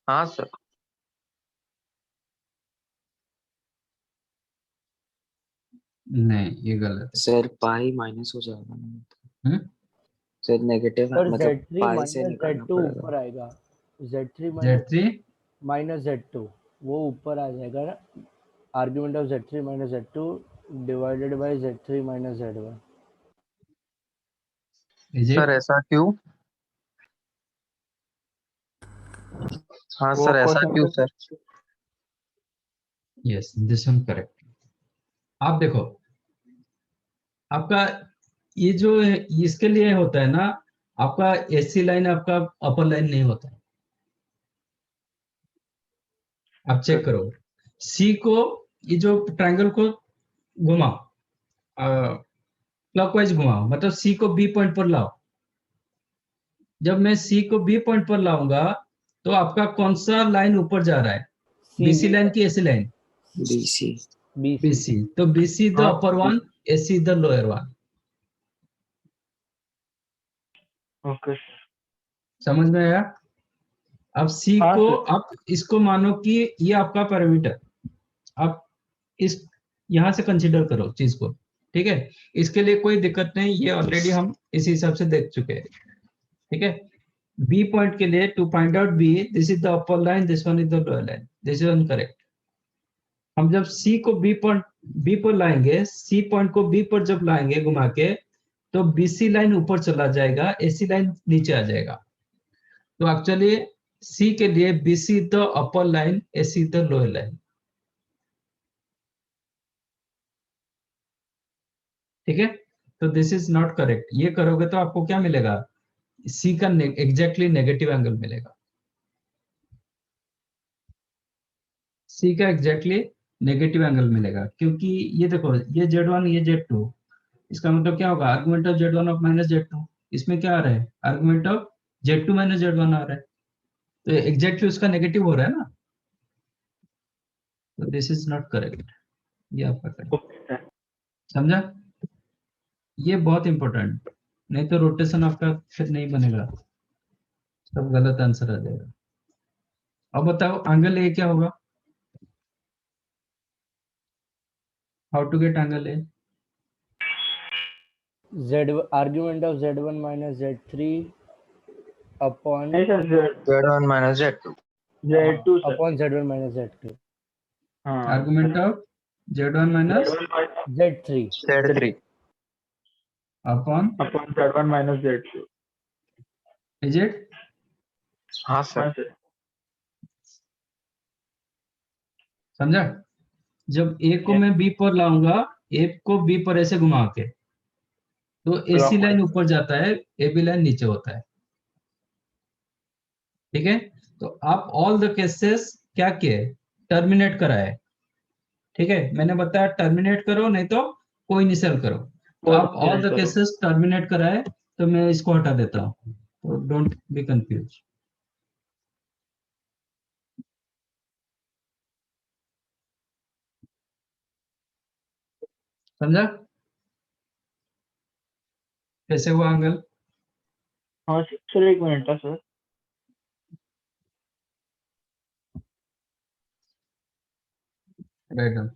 Speaker 10: हाँ सर।
Speaker 2: नहीं, ये गलत है
Speaker 4: सर पाई माइनस हो जाएगा ना,
Speaker 2: हम्म?
Speaker 4: सर नेगेटिव
Speaker 9: सर
Speaker 4: मतलब
Speaker 9: Z3
Speaker 4: पाई से
Speaker 9: माइनस
Speaker 4: निकालना
Speaker 9: Z2
Speaker 4: पड़ेगा।
Speaker 9: ऊपर आएगा। Z3
Speaker 2: Z3
Speaker 9: माइनस Z2 वो ऊपर आ जाएगा ना। Argument of Z3 minus Z2 divided by Z3 minus Z1।
Speaker 2: Is
Speaker 10: sir
Speaker 2: it?
Speaker 10: ऐसा क्यों? हाँ
Speaker 3: वो
Speaker 10: सर ऐसा
Speaker 3: क्वेश्चन
Speaker 10: क्यों
Speaker 3: में
Speaker 10: sir?
Speaker 2: Yes, this one correct. आप देखो, आपका ये जो है, इसके लिए होता है ना, आपका एसी लाइन आपका अपर लाइन नहीं होता है। आप चेक करो, सी को, ये जो ट्रायंगल को घुमाओ, क्लॉकवाइज घुमाओ, मतलब सी को बी पॉइंट पर लाओ। जब मैं सी को बी पॉइंट पर लाऊंगा तो आपका कौन सा लाइन ऊपर जा रहा है, बीसी लाइन की एसी लाइन?
Speaker 4: बीसी।
Speaker 2: बीसी। तो BC the upper one, AC the lower one.
Speaker 3: Okay
Speaker 2: समझ में आया? अब सी
Speaker 3: हाँ
Speaker 2: को,
Speaker 3: सर।
Speaker 2: आप इसको मानो कि ये आपका पैरामीटर, आप इस यहां से कंसीडर करो चीज को, ठीक है। इसके लिए कोई दिक्कत नहीं, ये ऑलरेडी हम इस हिसाब से देख चुके हैं, ठीक है। बी पॉइंट के लिए to find out B, this is the upper line, this one is the lower line, this is correct. हम जब सी को बी पर लाएंगे, सी पॉइंट को बी पर जब लाएंगे घुमा के, तो बीसी लाइन ऊपर चला जाएगा, एसी लाइन नीचे आ जाएगा। तो एक्चुअली सी के लिए BC the upper line, AC the lower line, ठीक है। तो दिस इज नॉट करेक्ट। ये करोगे तो आपको क्या मिलेगा, सी का एग्जैक्टली नेगेटिव एंगल मिलेगा, सी का एग्जैक्टली नेगेटिव एंगल मिलेगा, क्योंकि ये देखो, ये Z1 ये Z2, इसका मतलब क्या होगा, argument of Z1 of minus Z2, इसमें क्या आ रहा है, argument of Z2 minus Z1 आ रहा है, तो एग्जैक्टली उसका नेगेटिव हो रहा है ना, तो दिस इज नॉट करेक्ट, ये आपका करेक्ट। समझा? ये बहुत इंपॉर्टेंट, नहीं तो रोटेशन आपका फिर नहीं बनेगा, सब गलत आंसर आ जाएगा। अब बताओ एंगल ए क्या होगा, how to get angle A?
Speaker 9: Z argument of Z1 minus Z3 upon
Speaker 3: नहीं sir
Speaker 10: Z1 minus Z2
Speaker 3: Z2 sir.
Speaker 9: Upon Z1 minus Z2
Speaker 3: हाँ
Speaker 2: argument of Z1 minus
Speaker 9: Z3
Speaker 10: Z3
Speaker 2: upon
Speaker 3: Z1 minus Z2।
Speaker 2: Is it?
Speaker 10: हाँ
Speaker 3: हाँ
Speaker 10: sir.
Speaker 3: Sir.
Speaker 2: समझा? जब ए को मैं B पर लाऊंगा, ए को बी पर ऐसे घुमा के, तो AC लाइन
Speaker 3: Clockwise.
Speaker 2: ऊपर जाता है, AB लाइन नीचे होता है। ठीक है, तो आप ऑल द केसेस क्या किए, टर्मिनेट कराए। ठीक है, मैंने बताया टर्मिनेट करो, नहीं तो कोई इनिशियल करो। तो आप ऑल द केसेस टर्मिनेट कराए, तो मैं इसको हटा देता हूँ, तो डोंट बी कंफ्यूज। समझा कैसे हुआ एंगल?
Speaker 3: हाँ सर, एक मिनट है sir.
Speaker 2: Right done.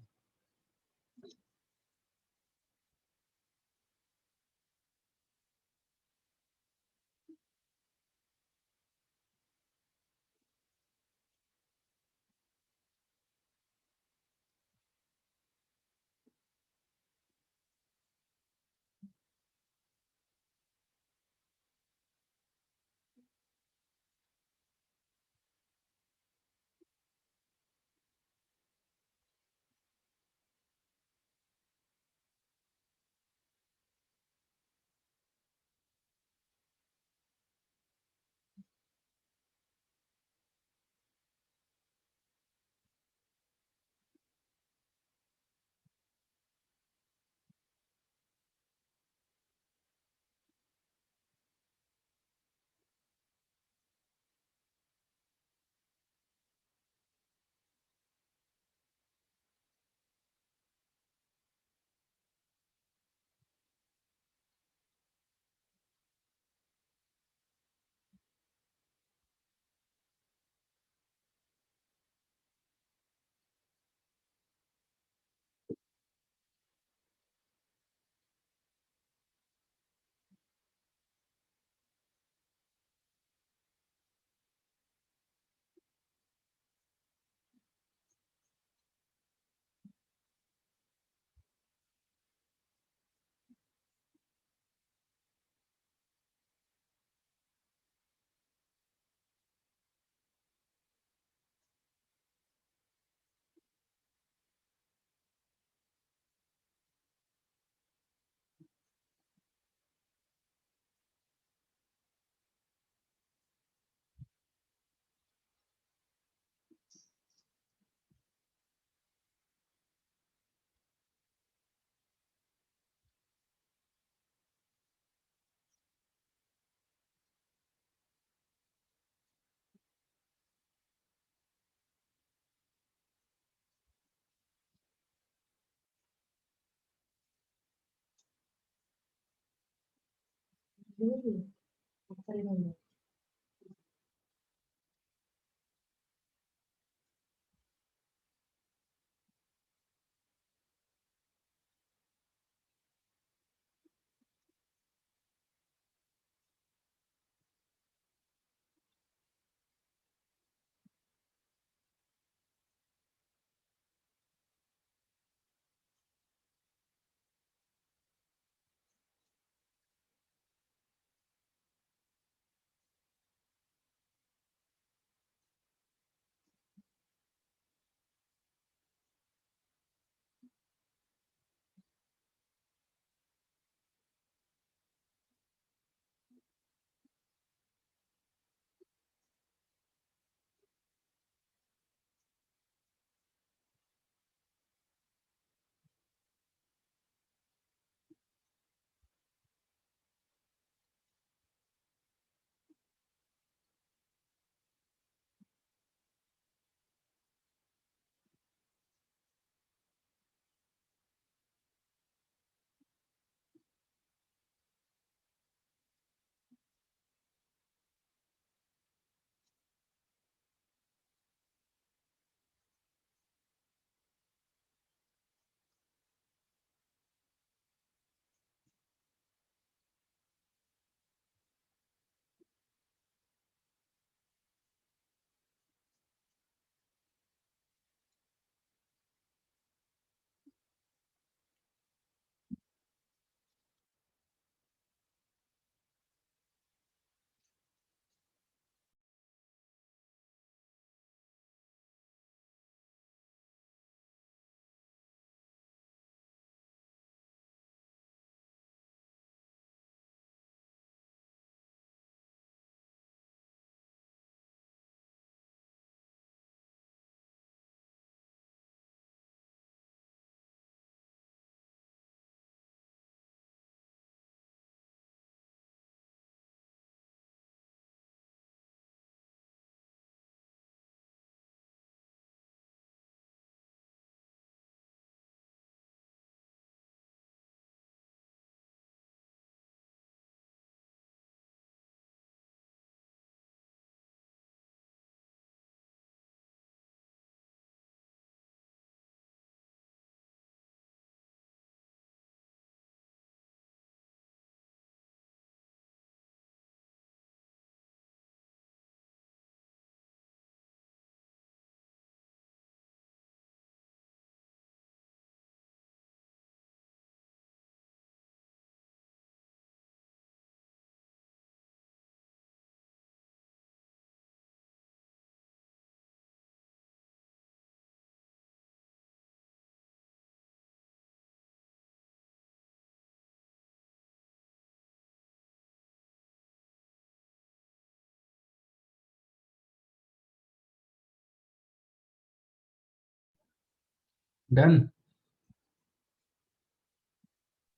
Speaker 2: Done.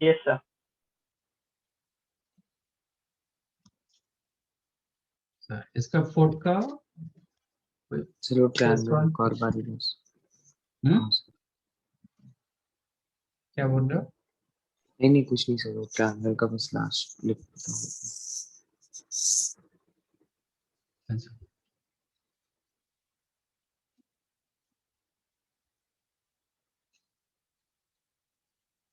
Speaker 3: Yes sir.
Speaker 2: इसका फोर्थ का
Speaker 4: चलो ट्रायंगल
Speaker 2: one?
Speaker 4: एक और बार यूज।
Speaker 2: हम्म?
Speaker 4: हाँ सर।
Speaker 2: क्या बोल रहे हो?
Speaker 4: नहीं नहीं कुछ नहीं सर, वो ट्रायंगल का बस लास्ट लिख पता हो।
Speaker 2: अच्छा,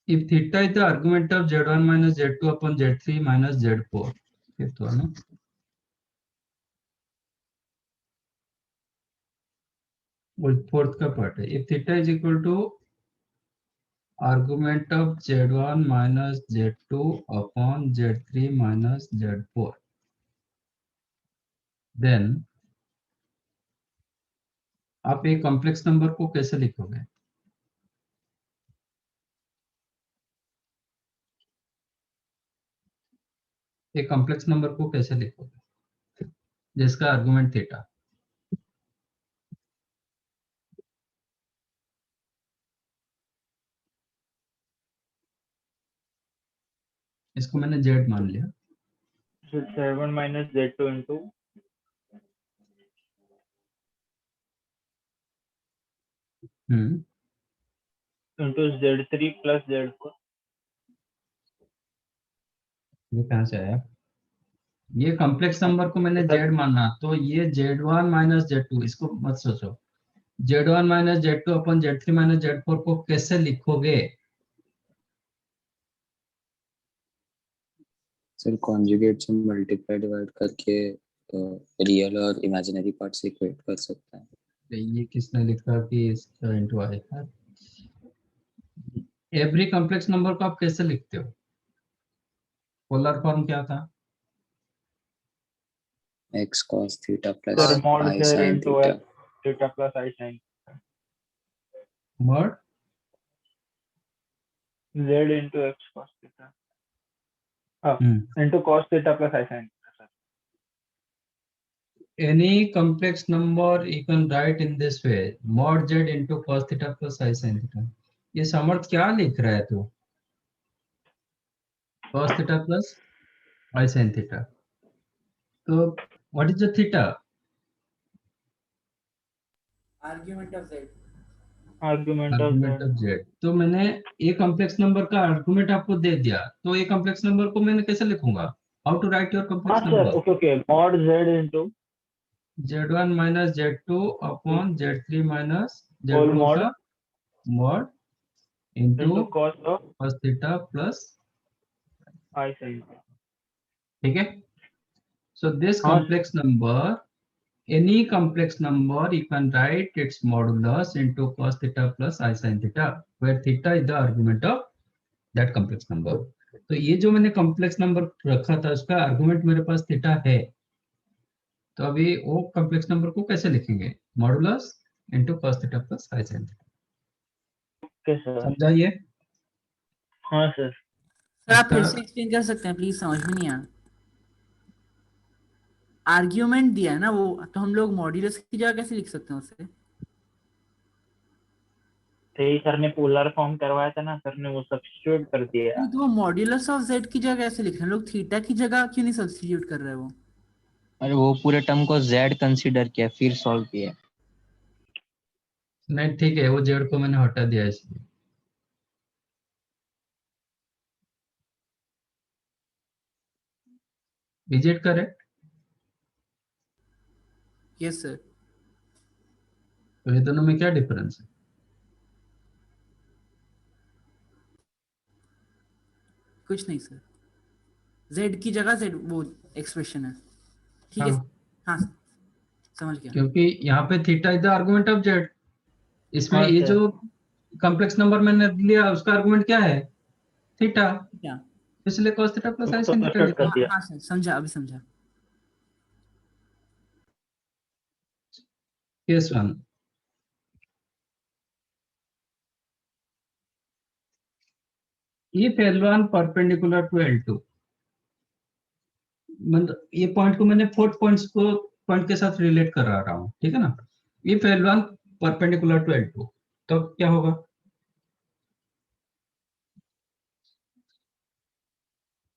Speaker 2: if theta is the argument of z1 minus z2 upon z3 minus z4, fifth one, no? वो फोर्थ का पार्ट है। if theta is equal to argument of z1 minus z2 upon z3 minus z4, then आप एक complex number को कैसे लिखोगे? एक complex number को कैसे लिखोगे जिसका आर्गुमेंट थीटा? इसको मैंने z मान लिया।
Speaker 3: Z1 minus Z2 into Z3 plus Z4।
Speaker 2: ये कहाँ से आया? ये कॉम्प्लेक्स नंबर को मैंने z माना, तो ये z1 माइनस z2, इसको मत सोचो। z1 माइनस z2 अपन z3 माइनस z4 को कैसे लिखोगे?
Speaker 4: सर कॉन्जुगेट से मल्टीप्लाई डिवाइड करके रियल और इमेजिनरी पार्ट से इक्वेट कर सकते हैं।
Speaker 2: ये किसने लिखा कि इसका इनटू आएगा? एवरी कॉम्प्लेक्स नंबर को आप कैसे लिखते हो? पोलर फॉर्म क्या था?
Speaker 4: x cos theta plus
Speaker 3: Sir, mod
Speaker 4: I
Speaker 3: Z
Speaker 4: sin
Speaker 3: into
Speaker 4: theta।
Speaker 3: X theta plus I sin
Speaker 2: mod
Speaker 3: Z into X cos theta into cos theta plus I sin theta।
Speaker 2: any complex number you can write in this way, mod z into cos theta plus I sin theta। ये समर्थ क्या लिख रहा है तू? cos theta plus I sin theta। तो what is the theta?
Speaker 8: Argument of z।
Speaker 3: Argument of
Speaker 2: argument of z। तो मैंने एक कॉम्प्लेक्स नंबर का आर्गुमेंट आपको दे दिया, तो ये कॉम्प्लेक्स नंबर को मैंने कैसे लिखूंगा? हाउ टू राइट योर
Speaker 3: हाँ
Speaker 2: complex
Speaker 3: sir,
Speaker 2: number?
Speaker 3: Okay mod Z into
Speaker 2: z1 minus z2 upon z3 minus
Speaker 3: whole
Speaker 2: z4
Speaker 3: mod
Speaker 2: का mod into
Speaker 3: into cos of
Speaker 2: cos theta plus,
Speaker 3: I sin theta।
Speaker 2: ठीक है? So this
Speaker 3: हाँ
Speaker 2: complex number, any complex number you can write its modulus into cos theta plus I sin theta, where theta is the argument of that complex number। तो ये जो मैंने complex number रखा था उसका argument मेरे पास theta है, तो अभी वो complex number को कैसे लिखेंगे? Modulus into cos theta plus I sin theta।
Speaker 3: Okay sir.
Speaker 2: समझा ये?
Speaker 3: हाँ सर।
Speaker 8: सर आप फिर
Speaker 2: इसका
Speaker 8: से एक्सप्लेन कर सकते हैं प्लीज, समझ में नहीं आया। आर्ग्यूमेंट दिया है ना वो, तो हम लोग मॉड्यूलस की जगह कैसे लिख सकते हैं उसे?
Speaker 3: सही सर ने पोलर फॉर्म करवाया था ना, सर ने वो सब्स्टिट्यूट कर दिया।
Speaker 8: नहीं, तो वो मॉड्यूलस ऑफ z की जगह कैसे लिख रहे हैं लोग? थीटा की जगह क्यों नहीं सब्स्टिट्यूट कर रहे हैं वो?
Speaker 10: अरे वो पूरे टर्म को z कंसीडर किया फिर सॉल्व किया।
Speaker 2: नहीं ठीक है, वो जेड को मैंने हटा दिया इसलिए। Is it correct?
Speaker 8: Yes sir.
Speaker 2: तो ये दोनों में क्या डिफरेंस है?
Speaker 8: कुछ नहीं सर, z की जगह z वो एक्सप्रेशन है, ठीक है।
Speaker 2: हाँ,
Speaker 8: हाँ समझ गया।
Speaker 2: क्योंकि यहाँ पे theta is the argument of Z. इसमें
Speaker 3: हाँ
Speaker 2: ये
Speaker 3: सर।
Speaker 2: जो कॉम्प्लेक्स नंबर मैंने लिया उसका आर्गुमेंट क्या है? थीटा,
Speaker 8: क्या?
Speaker 2: इसलिए cos थीटा प्लस आई
Speaker 3: उसको
Speaker 2: sin थीटा
Speaker 3: सब्स्टिट्यूट कर
Speaker 2: लिखा।
Speaker 3: दिया।
Speaker 8: हाँ सर समझा, अभी समझा।
Speaker 2: Case 1, if L1 perpendicular to L2, मतलब ये पॉइंट को मैंने फोर्थ पॉइंट के साथ रिलेट कर रहा हूँ, ठीक है ना? if L1 perpendicular to L2 तो क्या होगा?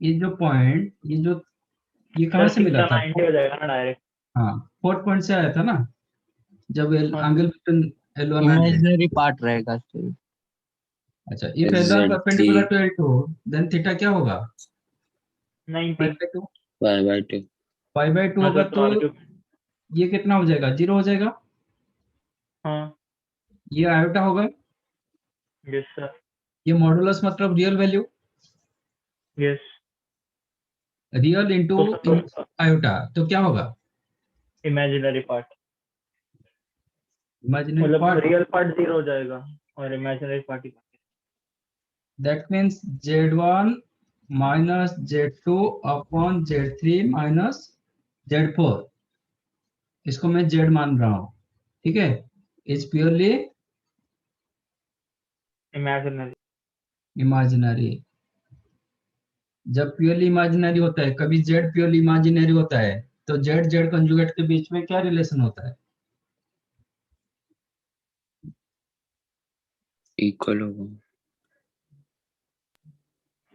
Speaker 2: ये जो पॉइंट, ये कहाँ से मिला था?
Speaker 3: 90 हो जाएगा ना डायरेक्ट।
Speaker 2: हाँ, फोर्थ पॉइंट से आया था ना, जब
Speaker 3: हाँ,
Speaker 2: angle between L1 and L2।
Speaker 7: Imaginary part रहेगा फिर।
Speaker 2: अच्छा, if L1 perpendicular to L2 then theta क्या होगा?
Speaker 3: 90।
Speaker 2: 5/2।
Speaker 4: Pi by 2।
Speaker 2: 5/2
Speaker 3: हाँ
Speaker 2: होगा
Speaker 3: तो
Speaker 2: तो
Speaker 3: R2।
Speaker 2: ये कितना हो जाएगा? 0 हो जाएगा।
Speaker 3: हाँ,
Speaker 2: ये आयोटा होगा।
Speaker 3: यस सर,
Speaker 2: ये मॉडुलस मतलब real value,
Speaker 3: yes.
Speaker 2: Real into
Speaker 3: तो
Speaker 2: आयोटा, तो क्या होगा?
Speaker 3: इमेजिनरी पार्ट,
Speaker 2: इमेजिनरी
Speaker 3: मतलब
Speaker 2: पार्ट,
Speaker 3: रियल पार्ट 0 हो जाएगा और imaginary part he.
Speaker 2: That means Z1 minus Z2 upon Z3 minus Z4, इसको मैं Z मान रहा हूँ, ठीक है, इज प्योरली
Speaker 3: इमेजिनरी।
Speaker 2: इमेजिनरी। जब प्योरली इमेजिनरी होता है, कभी Z प्योरली इमेजिनरी होता है, तो Z कंजुगेट के बीच में क्या रिलेशन होता है?
Speaker 4: इक्वल होगा।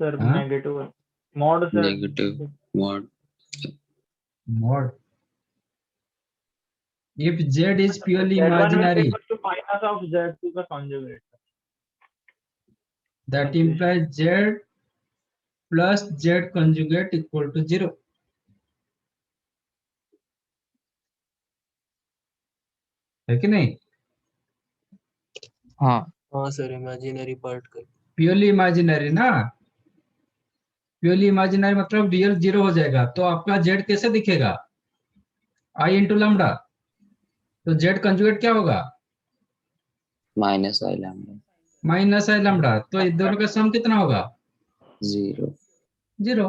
Speaker 3: सर
Speaker 2: हाँ,
Speaker 3: नेगेटिव है, mod sir.
Speaker 4: Negative mod.
Speaker 2: Mod. If Z is purely
Speaker 3: Z1 will be
Speaker 2: imaginary,
Speaker 3: equal to minus of Z2 का conjugate।
Speaker 2: that implies Z plus Z conjugate equal to 0, है कि नहीं?
Speaker 7: हाँ
Speaker 5: हाँ सर, इमेजिनरी पार्ट का।
Speaker 2: Purely imaginary ना, purely imaginary मतलब real 0 हो जाएगा, तो आपका Z कैसे दिखेगा? I इंटू लैम्डा, तो Z कंजुगेट क्या होगा?
Speaker 4: माइनस आई लैम्डा।
Speaker 2: माइनस आई लैम्डा, तो इन दोनों का सम कितना होगा?
Speaker 4: 0।
Speaker 2: 0।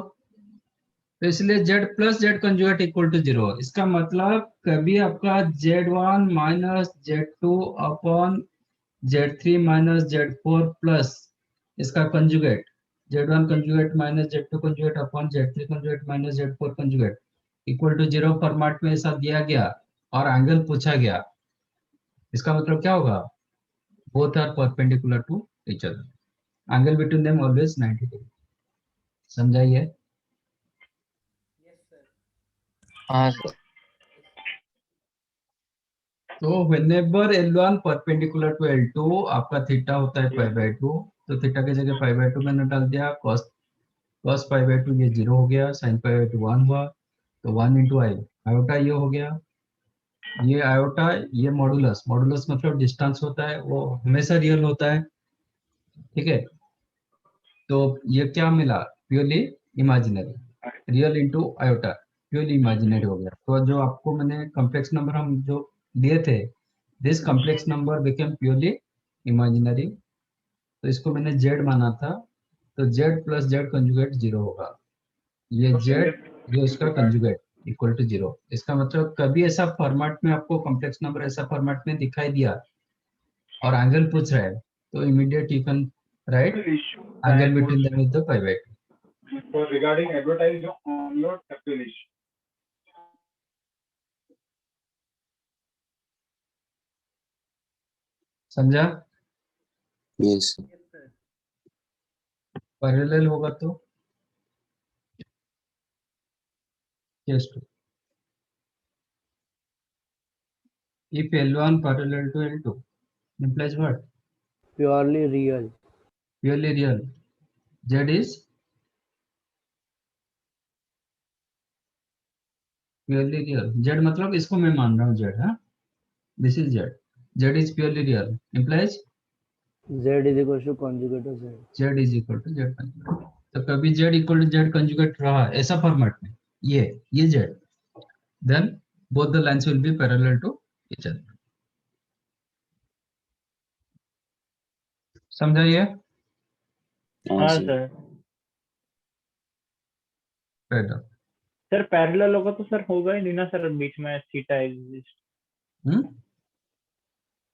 Speaker 2: तो इसलिए Z plus Z conjugate equal to 0। इसका मतलब कभी आपका Z1 minus Z2 upon Z3 minus Z4 plus इसका conjugate Z1 conjugate minus Z2 conjugate upon Z3 conjugate minus Z4 conjugate equal to 0 format में ऐसा दिया गया और एंगल पूछा गया, इसका मतलब क्या होगा? Both are perpendicular to each other, angle between them always 90 degree. समझाइए?
Speaker 7: हाँ सर।
Speaker 2: तो whenever L1 perpendicular to L2 आपका थीटा होता है π/2, तो थीटा की जगह π/2 मैंने डाल दिया, cos π/2 ये 0 हो गया, sin π/2 1 हुआ, तो 1 इंटू आई, आयोटा ये हो गया, ये आयोटा, ये मॉडुलस, मॉडुलस मतलब डिस्टेंस होता है, वो हमेशा रियल होता है, ठीक है। तो ये क्या मिला? Purely imaginary, real into iota, purely imaginary हो गया। तो जो आपको मैंने कॉम्प्लेक्स नंबर हम जो दिए थे, this complex number became purely imaginary, तो इसको मैंने Z माना था, तो Z प्लस Z कंजुगेट 0 होगा, ये Z ये उसका कंजुगेट इक्वल टू 0। इसका मतलब कभी ऐसा फॉर्मेट में आपको कॉम्प्लेक्स नंबर ऐसा फॉर्मेट में दिखाई दिया और एंगल पूछ रहा है, तो immediate you can write angle between them with the π/2।
Speaker 3: So regarding advertise on your calculation.
Speaker 2: समझा?
Speaker 4: यस।
Speaker 2: पैरेलल होगा तो case 2, if L1 parallel to L2 implies what?
Speaker 9: Purely real.
Speaker 2: Purely real. Z is purely real. Z मतलब इसको मैं मान रहा हूँ Z, हाँ, this is Z. Z is purely real implies
Speaker 9: z is equal to conjugate of z।
Speaker 2: Z is equal to Z conjugate। तो कभी Z equal to Z conjugate रहा ऐसा फॉर्मेट में, ये Z, then both the lines will be parallel to each other। समझाइए?
Speaker 4: हाँ
Speaker 3: हाँ
Speaker 4: sir.
Speaker 3: Sir.
Speaker 2: पैदा
Speaker 3: सर पैरेलल होगा तो सर होगा ही नहीं ना सर, बीच में theta exist.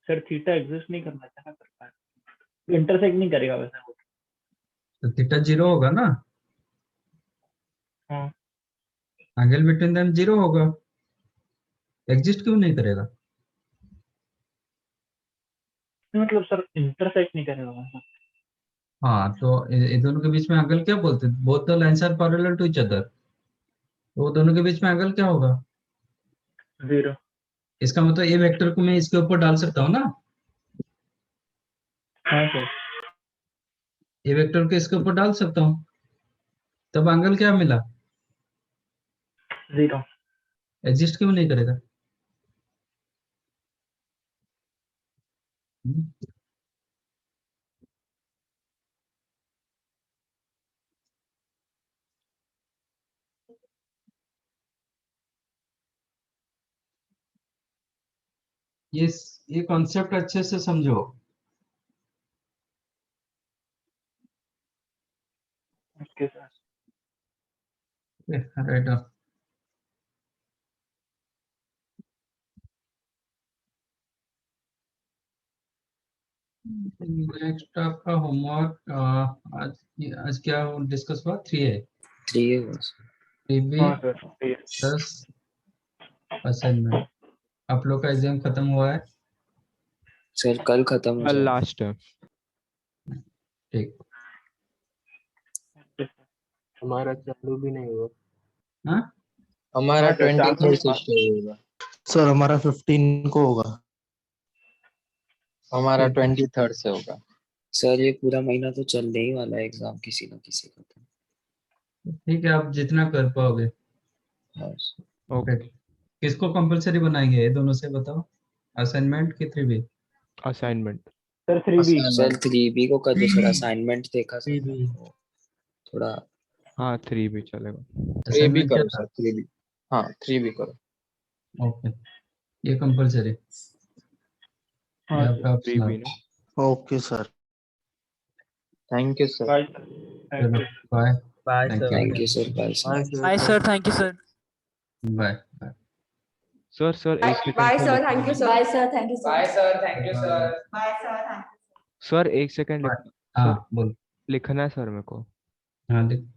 Speaker 3: Sir theta exist नहीं करना चाह सर, इंटरसेक्ट नहीं करेगा वैसे वो।
Speaker 2: तो थीटा 0 होगा ना,
Speaker 3: हाँ,
Speaker 2: एंगल बिटवीन देम 0 होगा, एग्जिस्ट क्यों नहीं करेगा?
Speaker 3: मतलब सर इंटरसेक्ट नहीं करेगा वैसे।
Speaker 2: हाँ तो ये दोनों के बीच में एंगल क्या बोलते हैं? Both the lines are parallel to each other, तो वो दोनों के बीच में एंगल क्या होगा?
Speaker 3: 0।
Speaker 2: इसका मतलब ये वेक्टर को मैं इसके ऊपर डाल सकता हूँ ना,
Speaker 3: हाँ सर।
Speaker 2: ये वेक्टर को इसके ऊपर डाल सकता हूँ, तब एंगल क्या मिला?
Speaker 3: 0।
Speaker 2: एग्जिस्ट क्यों नहीं करेगा? हम्म, ये कॉन्सेप्ट अच्छे से समझो।
Speaker 3: Okay sir.
Speaker 2: राइट। नेक्स्ट आपका होमवर्क आज क्या डिस्कस हुआ? 3 है,
Speaker 4: 3 बस।
Speaker 2: 3B
Speaker 3: हाँ सर।
Speaker 2: Plus assignment. आप लोग का एग्जाम खत्म हुआ है?
Speaker 4: सर कल खत्म हो
Speaker 11: कल
Speaker 4: जाएगा।
Speaker 11: लास्ट है।
Speaker 2: ठीक।
Speaker 5: हमारा चालू भी नहीं हुआ।
Speaker 2: हाँ
Speaker 6: हमारा
Speaker 3: हाँ सर,
Speaker 6: 23rd से
Speaker 3: चालू
Speaker 6: शुरू होगा।
Speaker 12: सर हमारा 15 को होगा।
Speaker 6: हमारा
Speaker 2: ठीक है।
Speaker 6: 23rd से होगा।
Speaker 4: सर ये पूरा महीना तो चलने ही वाला है एग्जाम किसी ना किसी का तो।
Speaker 2: ठीक है, आप जितना कर पाओगे।
Speaker 4: हाँ सर।
Speaker 11: ओके।
Speaker 2: किसको कंपलसरी बनाएंगे ये दोनों से बताओ, असाइनमेंट की 3B?
Speaker 11: Assignment.
Speaker 3: Sir 3B।
Speaker 4: Sir 3B को कर दो सर, असाइनमेंट देखा सर
Speaker 6: 3B।
Speaker 4: मैंने, थोड़ा।
Speaker 11: हाँ 3 भी चलेगा।
Speaker 6: 3B
Speaker 2: असाइनमेंट क्या
Speaker 6: करो
Speaker 2: था?
Speaker 6: Sir, 3B। हाँ 3B करो।
Speaker 2: ओके, ये कंपलसरी,
Speaker 3: हाँ
Speaker 2: ये
Speaker 3: सर।
Speaker 2: आपका
Speaker 11: 3
Speaker 2: ऑप्शनल।
Speaker 11: भी ना।
Speaker 12: Okay sir.
Speaker 6: Thank you sir.
Speaker 3: Bye sir. Thank
Speaker 2: चलो
Speaker 3: you.
Speaker 2: Bye.
Speaker 6: Bye
Speaker 2: thank
Speaker 6: sir.
Speaker 2: You.
Speaker 4: Thank you sir, bye sir.
Speaker 5: Bye sir.
Speaker 8: Bye sir, thank you sir.
Speaker 2: Bye bye.
Speaker 11: Sir एक second
Speaker 13: bye
Speaker 11: sir
Speaker 13: sir, thank you sir. Bye sir, thank you sir.
Speaker 6: Bye sir, thank you sir.
Speaker 13: Bye sir, thank you.
Speaker 11: Sir एक second
Speaker 2: हाँ
Speaker 11: sir
Speaker 2: बोल।
Speaker 11: लिखना है sir मेरे को।
Speaker 2: हाँ लिख।